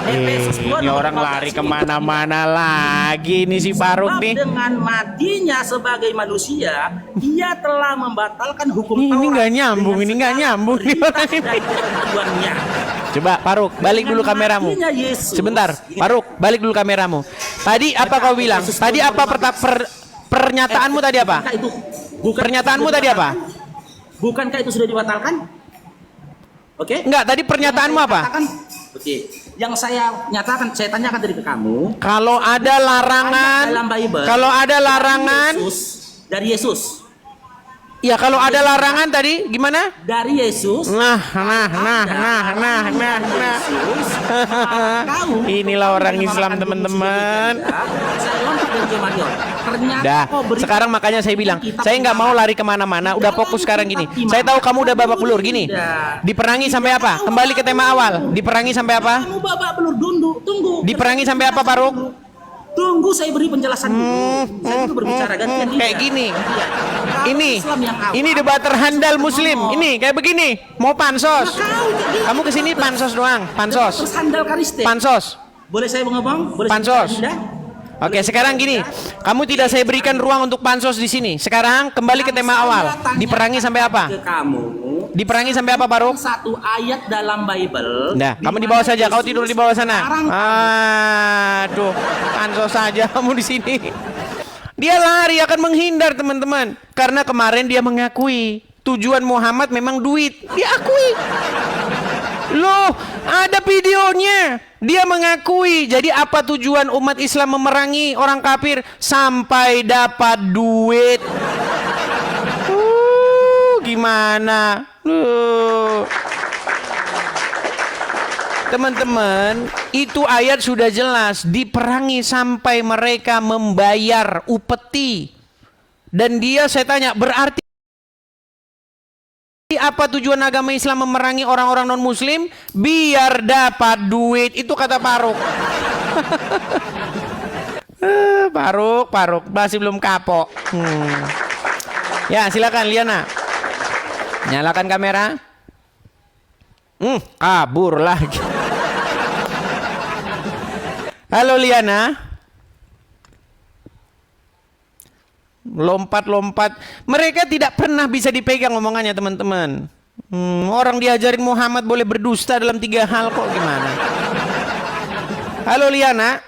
Efesus 2 Ini nomor orang 14. lari kemana-mana lagi nih si Faruk Sebab nih. dengan matinya sebagai manusia, ia telah membatalkan hukum Ini Taurat nggak nyambung, dengan ini nggak segala nyambung nih perintah orang ini. dan ketentuannya. Coba Faruk, balik dulu Dengan kameramu. matinya Yesus. Sebentar, Faruk, balik dulu kameramu. Tadi apa kau bilang? Tadi apa pernyataanmu tadi apa? Bukankah itu- Pernyataanmu sudah tadi apa? dibatalkan? Bukankah itu sudah dibatalkan? Oke? Enggak, tadi pernyataanmu apa? Oke. Yang saya nyatakan, saya tanyakan tadi ke kamu. Kalau ada larangan, Dalam Bible, kalau ada larangan, dari Yesus. ya kalau ada larangan tadi gimana? Dari Yesus. Nah. Kau, Inilah orang Islam, teman-teman. Saya lompat dari Joe Marion. Ternyata Dah, kau beri- sekarang makanya saya bilang, kitab saya nggak mau iman. lari kemana-mana. Udah Dalam fokus sekarang gini. kitab iman. Saya tahu kamu udah babak belur gini. Tidak. Diperangi sampai apa? Kembali ke tema awal. Diperangi sampai apa? Kamu babak belur dulu. Tunggu. Diperangi sampai apa, Faruk? Tunggu saya beri penjelasan dulu. Saya dulu berbicara gantian dia. Kayak gini. Gantian. Kalau Ini, Islam yang awal, ini debater handal Muslim. ngomong. Ini kayak begini. Mau pansos. Nah, kau jadi- Kamu kesini pansos doang. Pansos. Terus handal kariste. Pansos. Boleh saya ngomong? Boleh Pansos. saya bicara, Dinda? Oke, sekarang gini. Kamu tidak saya berikan ruang untuk pansos di sini. Sekarang kembali ke tema awal. Diperangi sampai apa? Ke kamu. Diperangi sampai apa, Faruk? Satu ayat dalam Bible. Nah, di kamu di mana bawah saja. Kau Yesus tidur di bawah sana. sekarang Aduh, pansos saja kamu di sini. Dia lari akan menghindar, teman-teman. Karena kemarin dia mengakui tujuan Muhammad memang duit. Dia akui. Loh, ada videonya. Dia mengakui. Jadi apa tujuan umat Islam memerangi orang kafir? Sampai dapat duit. Gimana? Teman-teman, itu ayat sudah jelas. Diperangi sampai mereka membayar upeti. Dan dia, saya tanya, berarti apa tujuan agama Islam memerangi orang-orang non-muslim? Biar dapat duit. Itu kata Faruk. Faruk masih belum kapok. Ya, silakan Liana. Nyalakan kamera. Kabur lagi. Halo Liana. Lompat-lompat. Mereka tidak pernah bisa dipegang omongannya teman-teman. Orang diajarin Muhammad boleh berdusta dalam 3 hal kok, gimana? Halo Liana.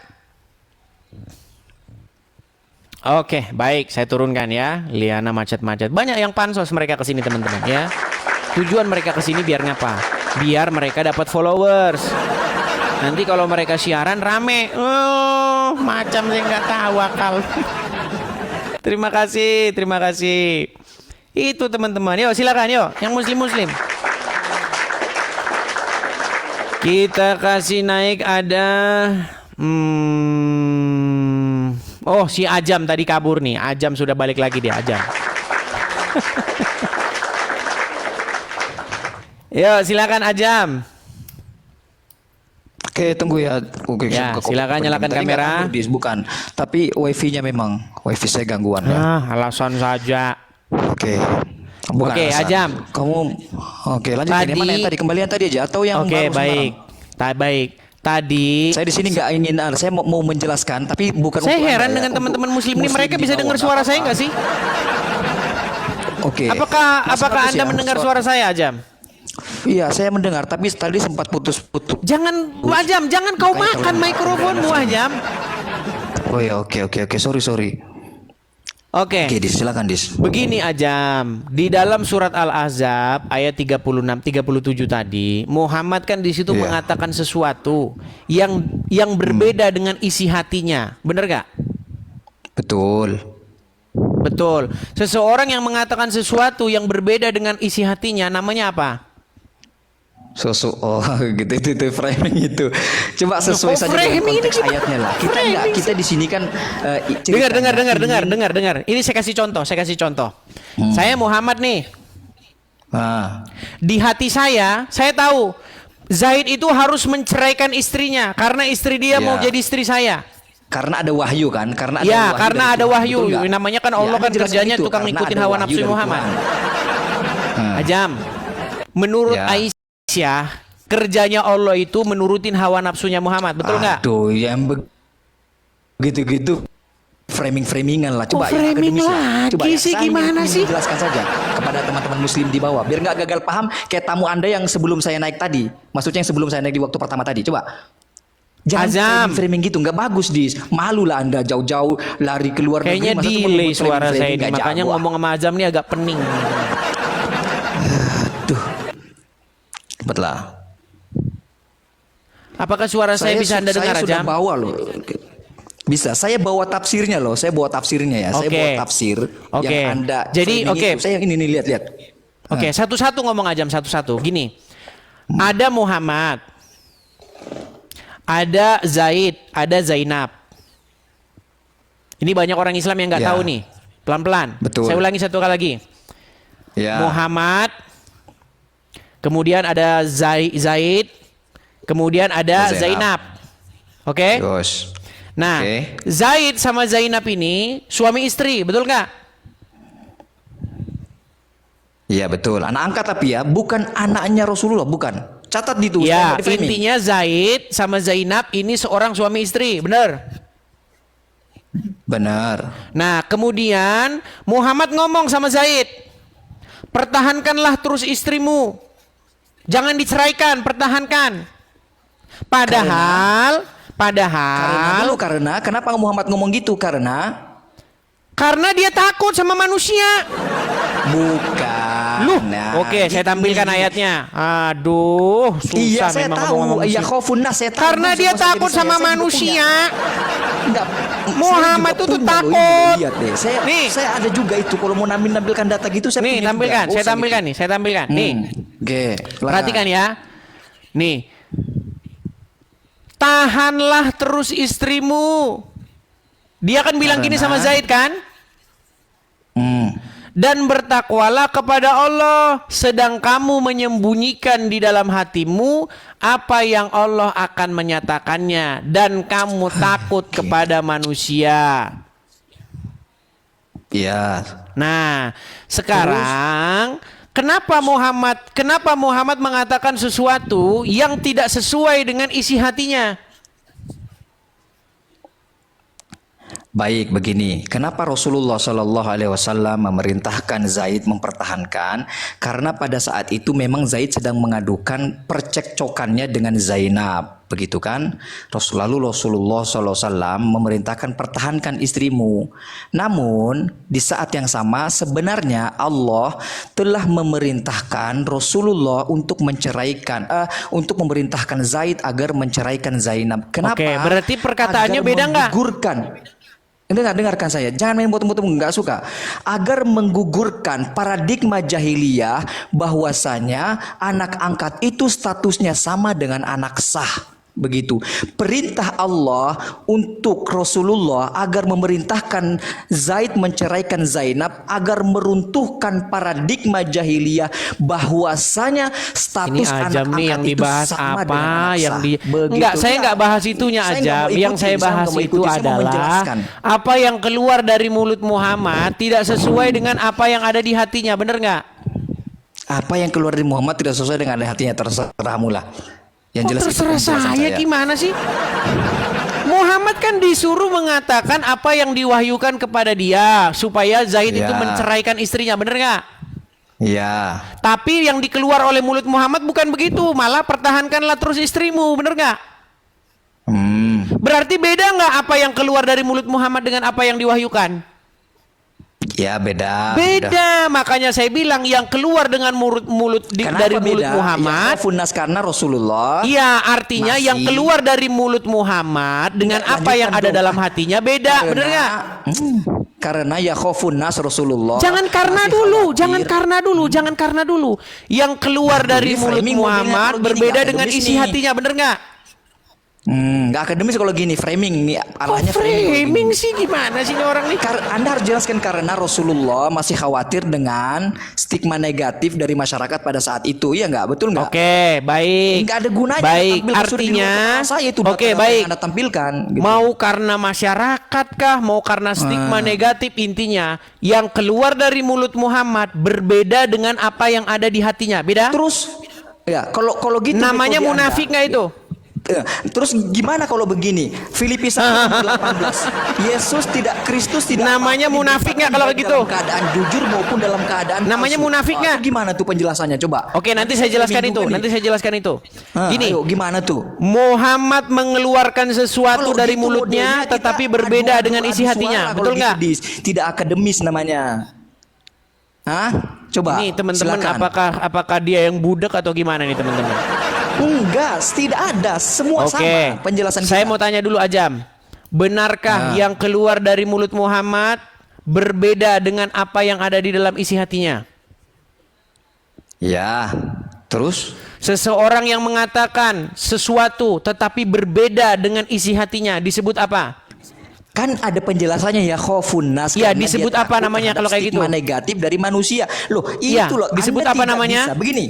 Oke, baik, saya turunkan ya. Liana macet-macet. Banyak yang pansos mereka kesini teman-teman ya. Tujuan mereka kesini biar ngapa? Biar mereka dapat followers. Nanti kalau mereka siaran rame. Macam saya nggak tahu akal. Terima kasih. Itu teman-teman. Yuk silakan yuk, yang muslim-muslim. Kita kasih naik ada. Oh, si Ajam tadi kabur nih. Ajam sudah balik lagi dia, Ajam. Yuk silakan Ajam. Oke, tunggu ya. Oke, Ya, silakan nyalakan Tadi kamera. nggak kabur, bukan. Tapi wifi-nya memang wifi saya gangguan ya. Alasan saja. Oke. Bukan Oke, alasan. Ajam. Kamu oke, lanjut Tadi- ini mana yang tadi kembalian tadi aja atau yang Oke, baru baik. Baik. Tadi saya di sini nggak ingin, saya mau menjelaskan, tapi bukan. saya untuk heran Anda ya, dengan untuk teman-teman muslim ini, muslim mereka di bisa bawah, dengar nggak suara apa-apa. saya nggak sih? Oke. Apakah Mas bagus Anda ya, mendengar suara saya, Ajam? Iya, saya mendengar, tapi tadi sempat putus-putus. Jangan, Ajam, jangan kau Makanya makan kalau- mikrofonmu, Ajam. Oh ya, oke, sorry. Oke. Oke, Dis, silakan Dis. Begini Ajam, di dalam surat Al-Ahzab ayat 36 37 tadi, Muhammad kan di situ Iya. mengatakan sesuatu yang berbeda dengan isi hatinya. Bener gak? Betul. Betul. Seseorang yang mengatakan sesuatu yang berbeda dengan isi hatinya namanya apa? Oh gitu itu framing itu. Coba sesuai saja dengan framing ini konteks gimana? ayatnya lah. Kita enggak, kita di sini kan Dengar. Ini saya kasih contoh. Saya Muhammad nih. Nah, Di hati saya tahu Zaid itu harus menceraikan istrinya karena istri dia Ya. mau jadi istri saya. karena ada wahyu kan? Karena ada Ya, wahyu karena dari ada Tuhan, wahyu. betul nggak? Namanya kan Allah Ya, kan Anda jelaskan kerjanya itu, tukang karena ngikutin ada hawa wahyu nafsu dari Muhammad. Tuhan. Ajam, menurut Ya. Aisyah, kerjanya Allah itu menurutin hawa nafsunya Muhammad, betul nggak? Aduh, yang begitu-gitu framing-framingan lah. Coba yang framing akademis lah. Coba lagi ya, sih, saya gimana ingin sih? menjelaskan saja kepada teman-teman muslim di bawah biar nggak gagal paham kayak tamu Anda yang sebelum saya naik tadi. Maksudnya yang sebelum saya naik di waktu pertama tadi. Coba. Azam. Jangan framing gitu, nggak bagus Dis. Malu lah Anda jauh-jauh lari keluar Kayaknya masa cuma delay membuat suara saya framing-framing, ini, nggak makanya jago. ngomong sama Azam nih agak pening. Tuh. Cepet lah. Apakah suara saya bisa Anda dengar, Saya sudah Ajam? bawa loh. Bisa. Saya bawa tafsirnya loh. Saya bawa tafsirnya ya. Saya Oke. bawa tafsir Oke. yang Anda Jadi, framing oke. itu. Saya yang ini nih lihat. Oke, satu-satu ngomong Ajam, satu-satu. Gini, ada Muhammad, ada Zaid, ada Zainab. Ini banyak orang Islam yang nggak Ya. tahu nih. Pelan-pelan. Betul. Saya ulangi satu kali lagi. Ya. Muhammad, kemudian ada Zaid, kemudian ada Zainab. Zainab. Oke? Terus. Nah, Oke. Zaid sama Zainab ini suami istri, betul nggak? Iya betul. Anak angkat tapi ya, bukan anaknya Rasulullah, bukan. Catat di itu. Ya, di framing. intinya Zaid sama Zainab ini seorang suami istri, benar? Benar. Nah, kemudian Muhammad ngomong sama Zaid, pertahankanlah terus istrimu, jangan diceraikan, pertahankan. Padahal Karena kenapa Muhammad ngomong gitu? Karena Karena dia takut sama manusia. Bukan. Loh, Nah, oke, saya ini. tampilkan ayatnya. Aduh, Iya, susah saya memang tahu. ngomong Ya manusia. khaufun nas, saya tahu. Karena dia Maksud takut saya, sama saya juga manusia. punya. Enggak. Muhammad saya juga itu punya loh, ini takut. loh, lihat deh. Saya ada juga itu kalau mau nampilkan data gitu saya Nih, punya tampilkan. juga. Saya Bosan tampilkan gitu. nih, saya tampilkan. Nih. Oke. Perhatikan ya. Nih. Tahanlah terus istrimu. Dia kan bilang gini sama Zaid kan? Dan bertakwalah kepada Allah, sedang kamu menyembunyikan di dalam hatimu apa yang Allah akan menyatakannya, dan kamu takut kepada manusia. Iya. Nah, sekarang kenapa Muhammad mengatakan sesuatu yang tidak sesuai dengan isi hatinya? Baik, begini. Kenapa Rasulullah Shallallahu Alaihi Wasallam memerintahkan Zaid mempertahankan? Karena pada saat itu memang Zaid sedang mengadukan percekcokannya dengan Zainab, begitu kan? Lalu Rasulullah Shallallahu Alaihi Wasallam memerintahkan pertahankan istrimu. Namun di saat yang sama sebenarnya Allah telah memerintahkan Rasulullah untuk memerintahkan Zaid agar menceraikan Zainab. Kenapa? Oke, berarti perkataannya Agar beda nggak? menggugurkan. Dengarkan saya, jangan main potong-potong, nggak suka. Agar menggugurkan paradigma jahiliyah bahwasanya anak angkat itu statusnya sama dengan anak sah. Begitu. Perintah Allah untuk Rasulullah agar memerintahkan Zaid menceraikan Zainab agar meruntuhkan paradigma jahiliyah bahwasanya status Ini Ajam anak nih angkat yang itu dibahas sama apa dengan anak yang sah. di Begitu. enggak, saya Ya, enggak bahas itunya saya Ajam. nggak mau Yang ikuti, saya bahas nggak mau itu ikuti, saya mau adalah menjelaskan. apa yang keluar dari mulut Muhammad tidak sesuai dengan apa yang ada di hatinya, bener nggak? Apa yang keluar dari Muhammad tidak sesuai dengan hatinya, terserahmu lah. Yang jelas itu Terserah penjelasan saya gimana sih? Muhammad kan disuruh mengatakan apa yang diwahyukan kepada dia supaya Zaid itu Ya. menceraikan istrinya, bener nggak? Ya. Tapi yang dikeluar oleh mulut Muhammad bukan begitu, malah pertahankanlah terus istrimu, bener nggak? Berarti beda nggak apa yang keluar dari mulut Muhammad dengan apa yang diwahyukan? Ya beda. Beda, makanya saya bilang yang keluar dengan dari mulut Muhammad. Ya, funas karena Rasulullah. Iya, artinya masih- yang keluar dari mulut Muhammad dengan Nggak, apa yang lanjutkan ada dong. dalam hatinya beda, bener nggak? Karena ya khofunas Rasulullah. Jangan karena masih dulu, khawatir. jangan karena dulu. Yang keluar dari ini mulut framing modelnya Muhammad kalau gini, berbeda nggak dengan akademis isi nih. hatinya, bener nggak? Nggak akademis kalau gini framing nih Kok arahnya framing sih, gimana sih ini orang nih? Anda harus jelaskan karena Rasulullah masih khawatir dengan stigma negatif dari masyarakat pada saat itu, iya nggak? Betul nggak? Oke, baik. Nggak ada gunanya. Baik, tampil sesuatu di luar artinya kepala saya itu oke, data-data baik. yang Anda tampilkan. Gitu. Mau karena masyarakat kah, mau karena stigma negatif, intinya yang keluar dari mulut Muhammad berbeda dengan apa yang ada di hatinya. Beda? Terus ya kalau gitu Namanya metode munafik Anda. nggak itu? Terus gimana kalau begini? Filipi 1:18. Yesus tidak, Kristus tidak. Namanya apa-apa munafik nggak kalau diberitakan gitu? Dalam keadaan jujur maupun dalam keadaan Namanya palsu. munafik nggak? Itu gimana tuh penjelasannya? Coba. Oke, nanti saya jelaskan itu. Nanti saya jelaskan itu. Gini, Ayo, gimana tuh? Muhammad mengeluarkan sesuatu Kalau dari gitu mulutnya, modelnya kita tetapi berbeda adu- dengan isi adu hatinya. suara Betul kalau nggak? gitu, tidak akademis namanya. Hah? Coba. Nih teman-teman, silakan. apakah dia yang budak atau gimana nih teman-teman? Enggak, tidak ada. Semua Oke, sama penjelasan saya kita. mau tanya dulu Ajam. Benarkah yang keluar dari mulut Muhammad berbeda dengan apa yang ada di dalam isi hatinya? Ya. Terus? Seseorang yang mengatakan sesuatu tetapi berbeda dengan isi hatinya disebut apa? Kan ada penjelasannya ya khofun nas. Iya, karena disebut dia apa takut namanya terhadap kalau kayak stigma gitu? negatif dari manusia. Loh, Iya, itu loh. disebut Anda apa tidak namanya? bisa. Begini.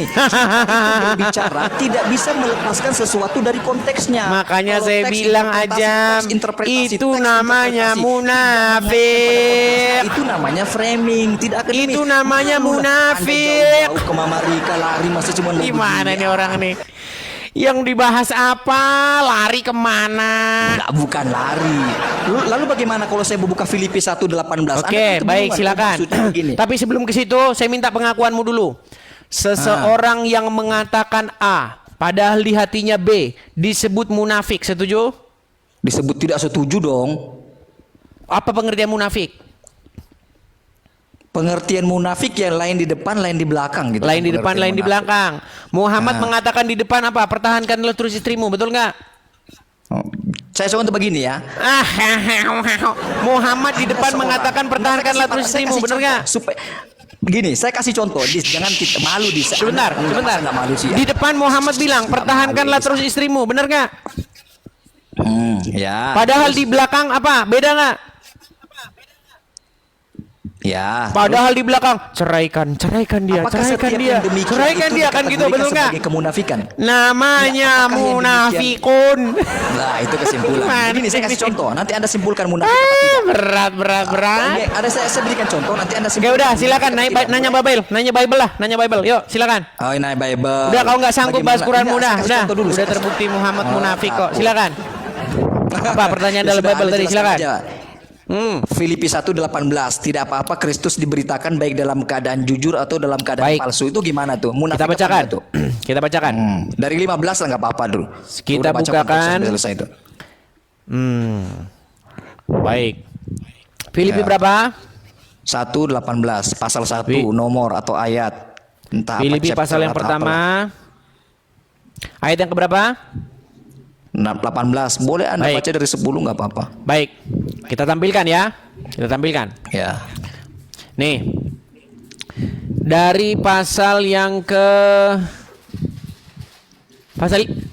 Kita itu berbicara tidak bisa melepaskan sesuatu dari konteksnya. Makanya Kalau saya teks bilang interpretasi, Ajam, teks itu namanya interpretasi. munafik. Itu namanya framing, tidak akademis. Itu namanya Malu lah, munafik. Anda jauh-jauh ke Mama Rika lari masih cuma Gimana begini. nih orang nih? Yang dibahas apa? Lari kemana? Enggak, bukan lari. Lalu bagaimana kalau saya buka Filipi 1:18? Oke, Anda baik, kebingungan. silakan. Maksudnya begini. Tapi sebelum ke situ, saya minta pengakuanmu dulu. Seseorang yang mengatakan A, padahal di hatinya B, disebut munafik. Setuju? Disebut tidak setuju dong. Apa pengertian munafik? Pengertian munafik yang lain di depan, lain di belakang gitu. Lain di depan, Pengertian lain di munafik. belakang. Muhammad mengatakan di depan apa? Pertahankanlah terus istrimu, betul nggak? Oh, saya contoh begini ya. Muhammad di depan Ada mengatakan seorang- pertahankanlah Saya terus kasih istrimu, benar contoh nggak? Supaya begini, saya kasih contoh, jangan kita malu di Sebentar, sebentar. Nggak malu sih. Ya. Di depan Muhammad bilang Nggak pertahankanlah malu, terus istrimu, benar nggak? Ya. Padahal di belakang apa? Beda nggak? Ya. Padahal di belakang ceraikan dia, Apakah ceraikan setiap dia, yang demikian ceraikan itu dia, kan gitu, dikategorikan betul nggak? sebagai kemunafikan? Namanya Ya, apakah yang munafikun. Nah, itu kesimpulan. Mana Ini saya kasih ini? contoh. Nanti Anda simpulkan munafik apa tidak. Berat. Ini ada saya berikan contoh. Nanti Anda Oke simpulkan. udah, silakan munafik nanya tidak. nanya Bible lah, nanya Bible. Yuk, silakan. Oh, ini Bible. Udah kau nggak sanggup bahas Quran Enggak, mudah, saya kasih udah. contoh dulu. Udah Saya kasih- terbukti Muhammad munafik kok. Aku. Silakan. Apa pertanyaan Ya dalam sudah, Bible Anda tadi? jelaskan Silakan. aja. Filipi 1:18, tidak apa-apa Kristus diberitakan baik dalam keadaan jujur atau dalam keadaan Baik. palsu. Itu gimana tuh? Munafik Kita apa bacakan. enggak tuh? Kita bacakan. Dari 15 lah nggak apa-apa dulu. Kita Udah baca bukakan. konteksnya sampai selesai itu. Baik. Filipi Ya. berapa? 1:18 pasal 1 nomor atau ayat. Entah apa Filipi chapter pasal yang atau pertama. apalah. Ayat yang keberapa? 18. Boleh Anda Baik. baca dari 10 nggak apa-apa. Baik. Kita tampilkan ya. Kita tampilkan. Ya. Nih. Dari pasal yang ke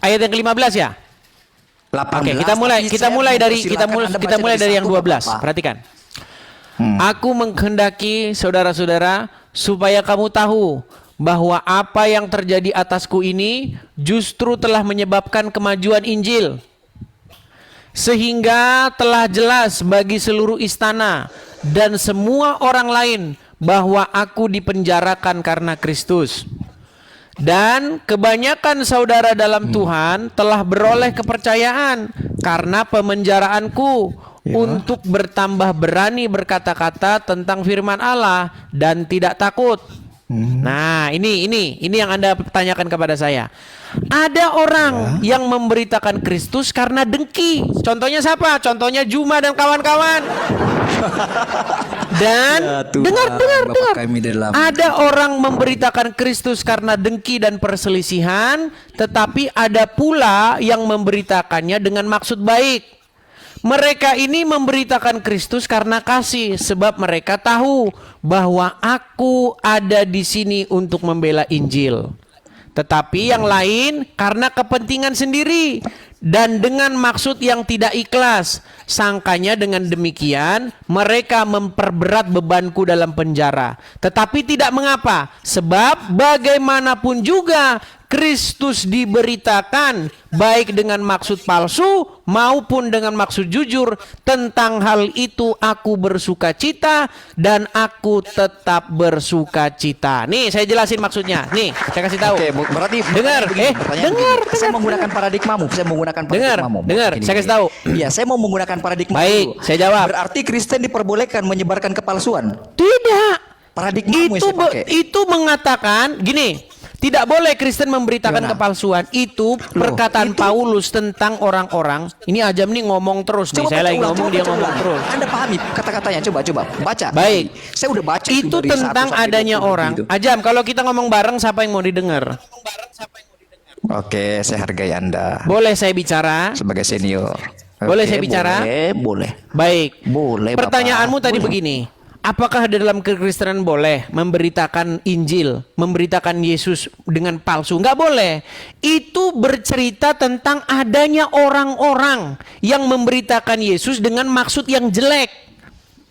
ayat yang ke-15 ya? 18. Oke, kita mulai tapi saya kita mulai dari yang 12. Perhatikan. Aku menghendaki saudara-saudara supaya kamu tahu bahwa apa yang terjadi atasku ini justru telah menyebabkan kemajuan Injil. Sehingga telah jelas bagi seluruh istana dan semua orang lain bahwa aku dipenjarakan karena Kristus. Dan kebanyakan saudara dalam Tuhan telah beroleh kepercayaan karena pemenjaraanku untuk bertambah berani berkata-kata tentang firman Allah dan tidak takut. Nah, ini yang Anda tanyakan kepada saya. Ada orang yang memberitakan Kristus karena dengki. Contohnya siapa? Contohnya Juma dan kawan-kawan. Dan Ya Tuhan, dengar. Bapa kami di dalam- Ada orang memberitakan Kristus karena dengki dan perselisihan, tetapi ada pula yang memberitakannya dengan maksud baik. Mereka ini memberitakan Kristus karena kasih, sebab mereka tahu bahwa aku ada di sini untuk membela Injil. Tetapi yang lain karena kepentingan sendiri dan dengan maksud yang tidak ikhlas. Sangkanya dengan demikian mereka memperberat bebanku dalam penjara. Tetapi tidak mengapa, sebab bagaimanapun juga Kristus diberitakan baik dengan maksud palsu maupun dengan maksud jujur. Tentang hal itu aku bersuka cita dan aku tetap bersuka cita. Nih saya jelasin maksudnya. Nih saya kasih tahu. Oke, berarti Dengar, begini, pertanyaan dengar, begini. Saya mau menggunakan paradigmamu. Dengar, saya kasih tahu. Iya, saya mau menggunakan paradigma. Baik, dulu. saya jawab. Berarti Kristen diperbolehkan menyebarkan kepalsuan. Tidak. Paradigmamu yang saya pakai. Itu mengatakan gini. Tidak boleh Kristen memberitakan Gimana? kepalsuan. Itu perkataan Paulus tentang orang-orang. Ini Ajam nih ngomong terus nih. Saya baca lagi ulang, ngomong, coba dia baca ngomong ulang. terus. Anda pahami kata-katanya, coba baca. Baik. Saya udah baca Itu dari tentang 1 sampai adanya 20 orang. gitu. Ajam, kalau kita ngomong bareng siapa yang mau didengar? Oke, saya hargai Anda Boleh saya bicara? sebagai senior. Boleh Oke, saya bicara? Boleh. Baik. Boleh, Bapak. Pertanyaanmu tadi Boleh. begini. Apakah dalam kekristenan boleh memberitakan Injil, memberitakan Yesus dengan palsu? Enggak boleh. Itu bercerita tentang adanya orang-orang yang memberitakan Yesus dengan maksud yang jelek.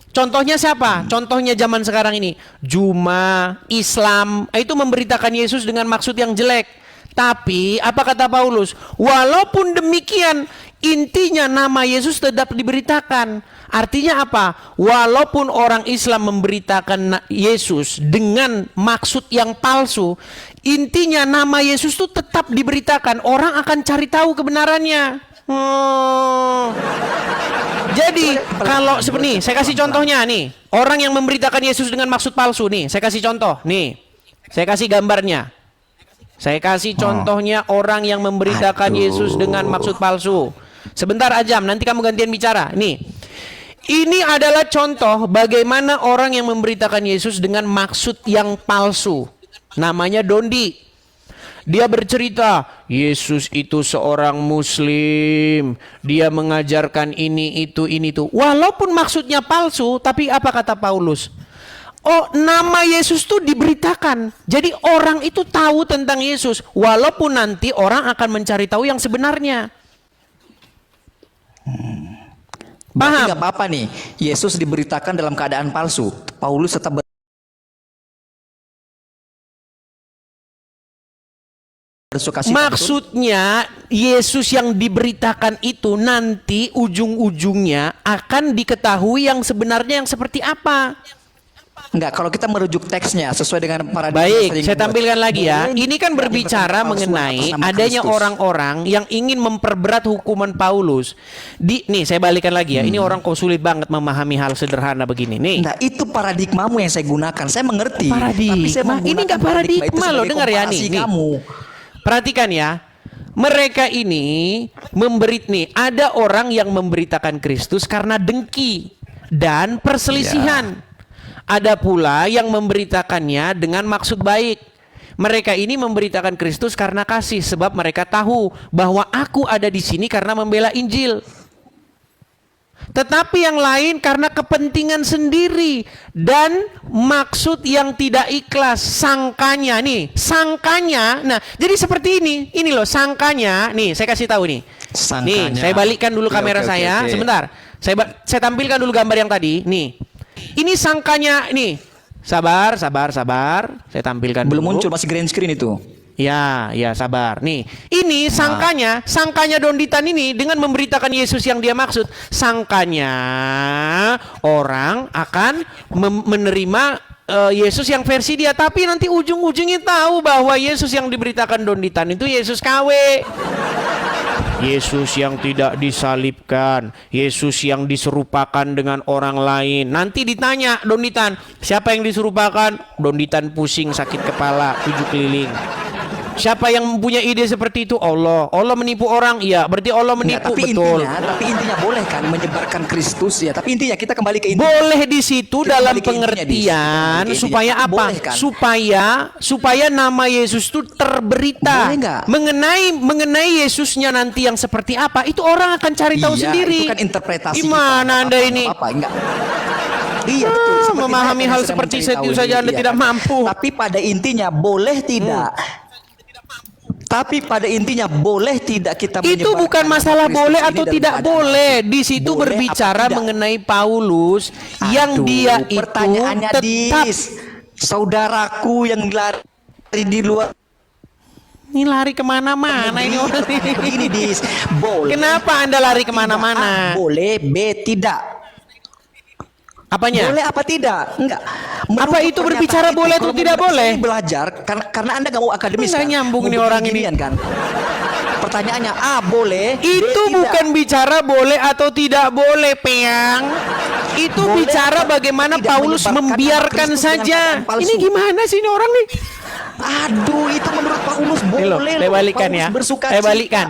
Contohnya siapa? Contohnya zaman sekarang ini. Juma, Islam, itu memberitakan Yesus dengan maksud yang jelek. Tapi apa kata Paulus? Walaupun demikian, intinya nama Yesus tetap diberitakan. Artinya apa? Walaupun orang Islam memberitakan Yesus dengan maksud yang palsu, intinya nama Yesus itu tetap diberitakan. Orang akan cari tahu kebenarannya. Jadi kalau seperti ini, saya kasih contohnya nih. Orang yang memberitakan Yesus dengan maksud palsu nih, saya kasih contoh nih. Saya kasih gambarnya. Saya kasih contohnya orang yang memberitakan Yesus dengan maksud palsu. Sebentar Ajam, nanti kamu gantian bicara. Nih. Ini adalah contoh bagaimana orang yang memberitakan Yesus dengan maksud yang palsu. Namanya Dondi. Dia bercerita, Yesus itu seorang Muslim. Dia mengajarkan ini, itu. Walaupun maksudnya palsu, tapi apa kata Paulus? Oh, nama Yesus itu diberitakan. Jadi orang itu tahu tentang Yesus. Walaupun nanti orang akan mencari tahu yang sebenarnya. Berarti Paham? nggak apa-apa nih, Yesus diberitakan dalam keadaan palsu. Paulus tetap bersukacita. Maksudnya Yesus yang diberitakan itu nanti ujung-ujungnya akan diketahui yang sebenarnya yang seperti apa. Enggak, kalau kita merujuk teksnya sesuai dengan paradigma. Baik, saya tampilkan lagi ya. Ini kan berbicara mengenai adanya orang-orang yang ingin memperberat hukuman Paulus. Nih, saya balikan lagi ya. Ini orang kok sulit banget memahami hal sederhana begini. Nih. Nah, itu paradigmamu yang saya gunakan. Saya mengerti. Paradigma. Tapi saya Ini nggak paradigma loh, dengar ya nih. Kamu. Perhatikan ya. Mereka ini ada orang yang memberitakan Kristus karena dengki dan perselisihan. Ada pula yang memberitakannya dengan maksud baik. Mereka ini memberitakan Kristus karena kasih, sebab mereka tahu bahwa aku ada di sini karena membela Injil. Tetapi yang lain karena kepentingan sendiri dan maksud yang tidak ikhlas, sangkanya. Nah, jadi seperti ini loh sangkanya. Nih, saya kasih tahu nih. Sangkanya. Nih, saya balikkan dulu kamera saya. Sebentar. Saya tampilkan dulu gambar yang tadi. Nih. Ini sangkanya nih. Sabar. Saya tampilkan Belum dulu. muncul, masih green screen itu. Ya, sabar. Nih, ini sangkanya Donditan ini dengan memberitakan Yesus yang dia maksud. Sangkanya orang akan menerima Yesus yang versi dia, tapi nanti ujung-ujungnya tahu bahwa Yesus yang diberitakan Donditan itu Yesus KW. Yesus yang tidak disalibkan, Yesus yang diserupakan dengan orang lain. Nanti ditanya Donditan, siapa yang diserupakan? Donditan pusing, sakit kepala, 7 keliling. Siapa yang mempunyai ide seperti itu? Allah. Allah menipu orang, iya. Berarti Allah menipu, betul. Tapi intinya boleh kan menyebarkan Kristus ya. Tapi intinya kita kembali ke intinya. Boleh di situ Kita dalam kembali ke intinya, pengertian Dis. supaya Tapi apa? boleh kan? Supaya nama Yesus itu terberita. Boleh nggak? Mengenai Yesusnya nanti yang seperti apa, itu orang akan cari tahu Iya, sendiri. itu kan interpretasi Gimana kita. Anda ini? Apa, enggak. Iya betul. Seperti Memahami saya hal sedang seperti mencari tahu itu saja ini, Anda iya tidak kan? mampu. Tapi pada intinya boleh tidak. Tapi pada intinya boleh tidak kita Itu menyebarkan bukan nama masalah Kristus boleh ini atau dalam tidak keadaan boleh. Di situ boleh berbicara apa tidak? mengenai Paulus yang Aduh, dia itu pertanyaannya tetap. Dis, saudaraku yang lari di luar Ini lari kemana-mana ini orang ini. begini Dis, boleh. Kenapa Anda lari kemana-mana? A, boleh, B tidak. Apanya? Boleh apa tidak? Enggak. Apa itu berbicara boleh atau tidak boleh? Belajar karena Anda nggak mau akademis. Nggak kan? nyambung Mau nih orang ini. beginian kan. Pertanyaannya A boleh, B Itu tidak. bukan bicara boleh atau tidak boleh, Peang. Itu Boleh bicara atau bagaimana tidak Paulus menyebarkan membiarkan Kristus dengan saja. keadaan palsu? Ini gimana sih ini orang nih? Aduh, itu menurut Paulus Nih loh, boleh. saya loh. balikan Paulus ya. bersukacita. Saya balikan.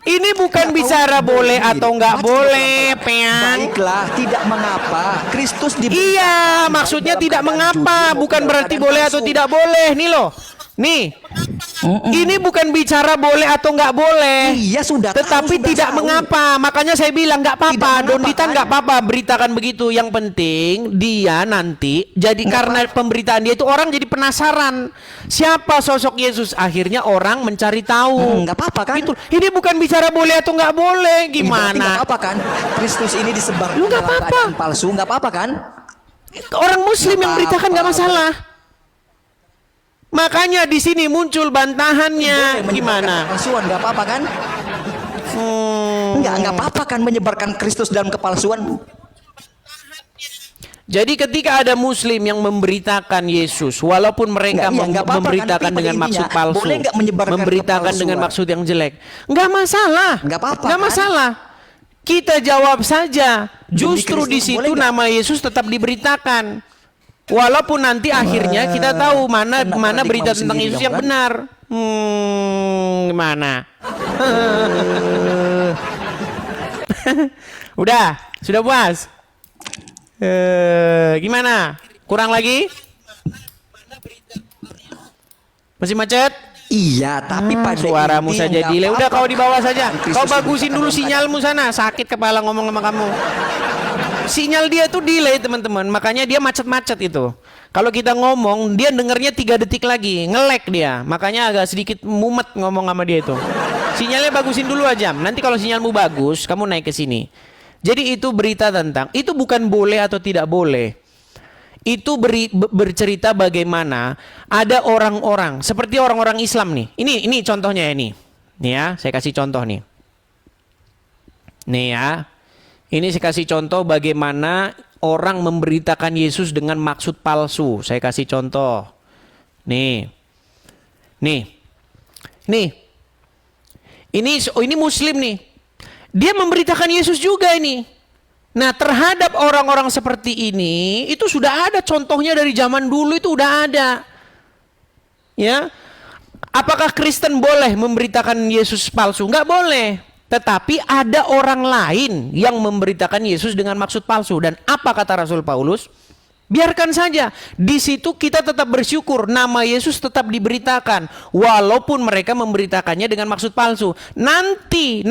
Ini bukan bicara boleh atau nggak boleh, Peang. Baiklah, tidak mengapa. Kristus Iya, maksudnya tidak mengapa, bukan berarti boleh atau tidak boleh. Nih loh. Nih. Ini bukan bicara boleh atau nggak boleh. Iya, sudah tahu, Tetapi sudah tidak tahu. mengapa. Makanya saya bilang nggak Tidak apa-apa. mengapa, Donditan kan? nggak apa-apa. Beritakan begitu. Yang penting dia nanti jadi karena pemberitaan dia itu orang jadi penasaran. Siapa sosok Yesus? Akhirnya orang mencari tahu. Nggak apa-apa kan? Gitu. Ini bukan bicara boleh atau nggak boleh. Berarti nggak Gimana? apa-apa kan? Kristus ini disebar Lu nggak dalam apa-apa. keadaan palsu, nggak apa-apa kan? Orang Muslim yang Nggak beritakan nggak apa-apa. masalah. Makanya di sini muncul bantahannya. Boleh menyebarkan Gimana? kepalsuan, nggak apa-apa kan? Nggak apa-apa kan menyebarkan Kristus dalam kepalsuan? Jadi ketika ada Muslim yang memberitakan Yesus, walaupun mereka Nggak apa-apa kan, memberitakan tapi dengan pada maksud intinya, palsu, boleh nggak menyebarkan memberitakan kepalsuan? dengan maksud yang jelek, nggak masalah, Nggak apa-apa, nggak kan? masalah. Kita jawab saja. Justru di Kristus, situ boleh nggak? nama Yesus tetap diberitakan, walaupun nanti akhirnya kita tahu mana Kena berita paradigma tentang sendiri Yesus dong, yang kan? benar. Gimana? Udah, sudah puas. Gimana? Kurang lagi? Masih macet? Iya, tapi pada Suaramu intinya saja nggak delay. Udah apa-apa. kau di bawah saja. Kristus Kau bagusin diberitakan dulu orang sinyalmu sana. Sakit kepala ngomong sama kamu. Sinyal dia tuh delay teman-teman. Makanya dia macet-macet itu. Kalau kita ngomong, dia dengernya 3 detik lagi. Nge-lag dia. Makanya agak sedikit mumet ngomong sama dia itu. Sinyalnya bagusin dulu aja. Nanti kalau sinyalmu bagus, kamu naik ke sini. Jadi itu berita tentang, itu bukan boleh atau tidak boleh. Itu bercerita bagaimana ada orang-orang seperti orang-orang Islam nih. Ini contohnya ini. Nih ya, saya kasih contoh nih. Nih ya. Ini saya kasih contoh bagaimana orang memberitakan Yesus dengan maksud palsu. Saya kasih contoh. Nih. Nih. Nih. Ini muslim nih. Dia memberitakan Yesus juga ini. Nah, terhadap orang-orang seperti ini, itu sudah ada contohnya dari zaman dulu, itu udah ada. Ya. Apakah Kristen boleh memberitakan Yesus palsu? Enggak boleh. Tetapi ada orang lain yang memberitakan Yesus dengan maksud palsu. Dan apa kata Rasul Paulus? Biarkan saja. Di situ kita tetap bersyukur. Nama Yesus tetap diberitakan. Walaupun mereka memberitakannya dengan maksud palsu. Nanti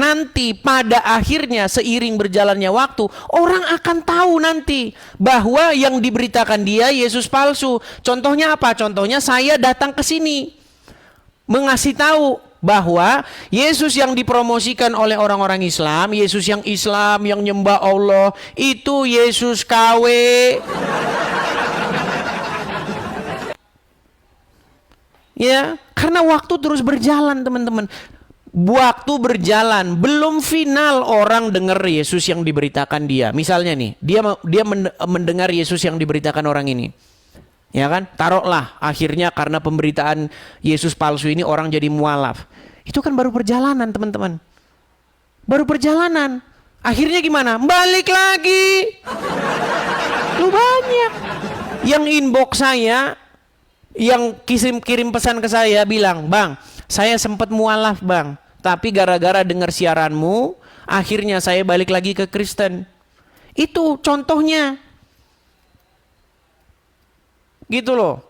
pada akhirnya seiring berjalannya waktu. Orang akan tahu nanti. Bahwa yang diberitakan dia Yesus palsu. Contohnya apa? Contohnya saya datang ke sini. Mengasih tahu bahwa Yesus yang dipromosikan oleh orang-orang Islam. Yesus yang Islam, yang nyembah Allah. Itu Yesus KW. Ya, karena waktu terus berjalan teman-teman. Waktu berjalan, belum final orang dengar Yesus yang diberitakan dia. Misalnya nih, dia mendengar Yesus yang diberitakan orang ini. Ya kan? Taruhlah akhirnya karena pemberitaan Yesus palsu ini orang jadi mualaf. Itu kan baru perjalanan teman-teman. Baru perjalanan. Akhirnya gimana? Balik lagi. Lu banyak. Yang inbox saya, yang kirim pesan ke saya bilang, "Bang, saya sempat mualaf bang. Tapi gara-gara dengar siaranmu, akhirnya saya balik lagi ke Kristen." Itu contohnya. Gitu loh.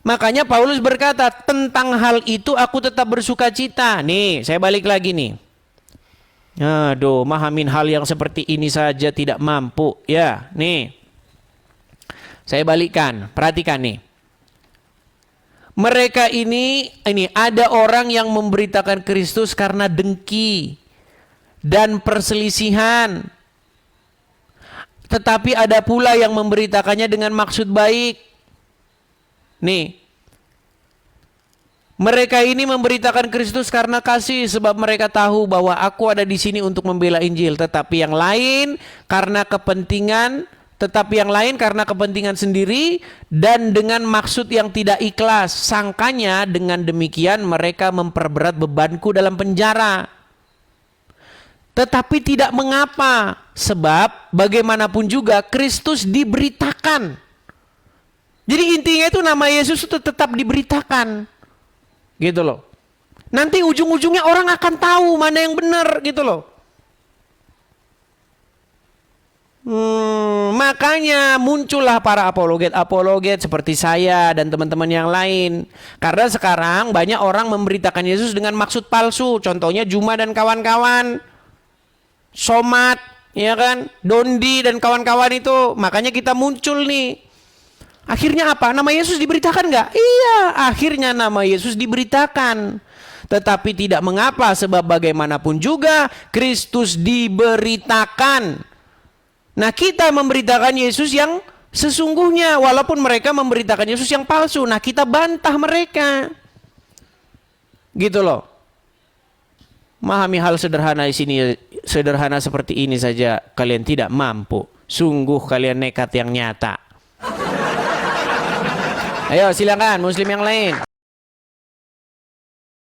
Makanya Paulus berkata, tentang hal itu aku tetap bersuka cita. Nih, saya balik lagi nih. Aduh, mahamin hal yang seperti ini saja tidak mampu. Ya, nih. Saya balikkan, perhatikan nih. Mereka ini ada orang yang memberitakan Kristus karena dengki dan perselisihan. Tetapi ada pula yang memberitakannya dengan maksud baik. Nih. Mereka ini memberitakan Kristus karena kasih sebab mereka tahu bahwa aku ada di sini untuk membela Injil, tetapi yang lain karena kepentingan sendiri dan dengan maksud yang tidak ikhlas. Sangkanya dengan demikian mereka memperberat bebanku dalam penjara. Tetapi tidak mengapa, sebab bagaimanapun juga Kristus diberitakan. Jadi intinya itu nama Yesus itu tetap diberitakan. Gitu loh. Nanti ujung-ujungnya orang akan tahu mana yang benar gitu loh. Makanya muncullah para apologet seperti saya dan teman-teman yang lain. Karena sekarang banyak orang memberitakan Yesus dengan maksud palsu. Contohnya Juma dan kawan-kawan, Somat, ya kan, Dondi dan kawan-kawan itu. Makanya kita muncul nih. Akhirnya apa? Nama Yesus diberitakan nggak? Iya, akhirnya nama Yesus diberitakan. Tetapi tidak mengapa, sebab bagaimanapun juga Kristus diberitakan. Nah, kita memberitakan Yesus yang sesungguhnya, walaupun mereka memberitakan Yesus yang palsu. Nah, kita bantah mereka. Gitu loh. Memahami hal sederhana di sini, sederhana seperti ini saja kalian tidak mampu. Sungguh kalian nekat yang nyata. Ayo silakan muslim yang lain.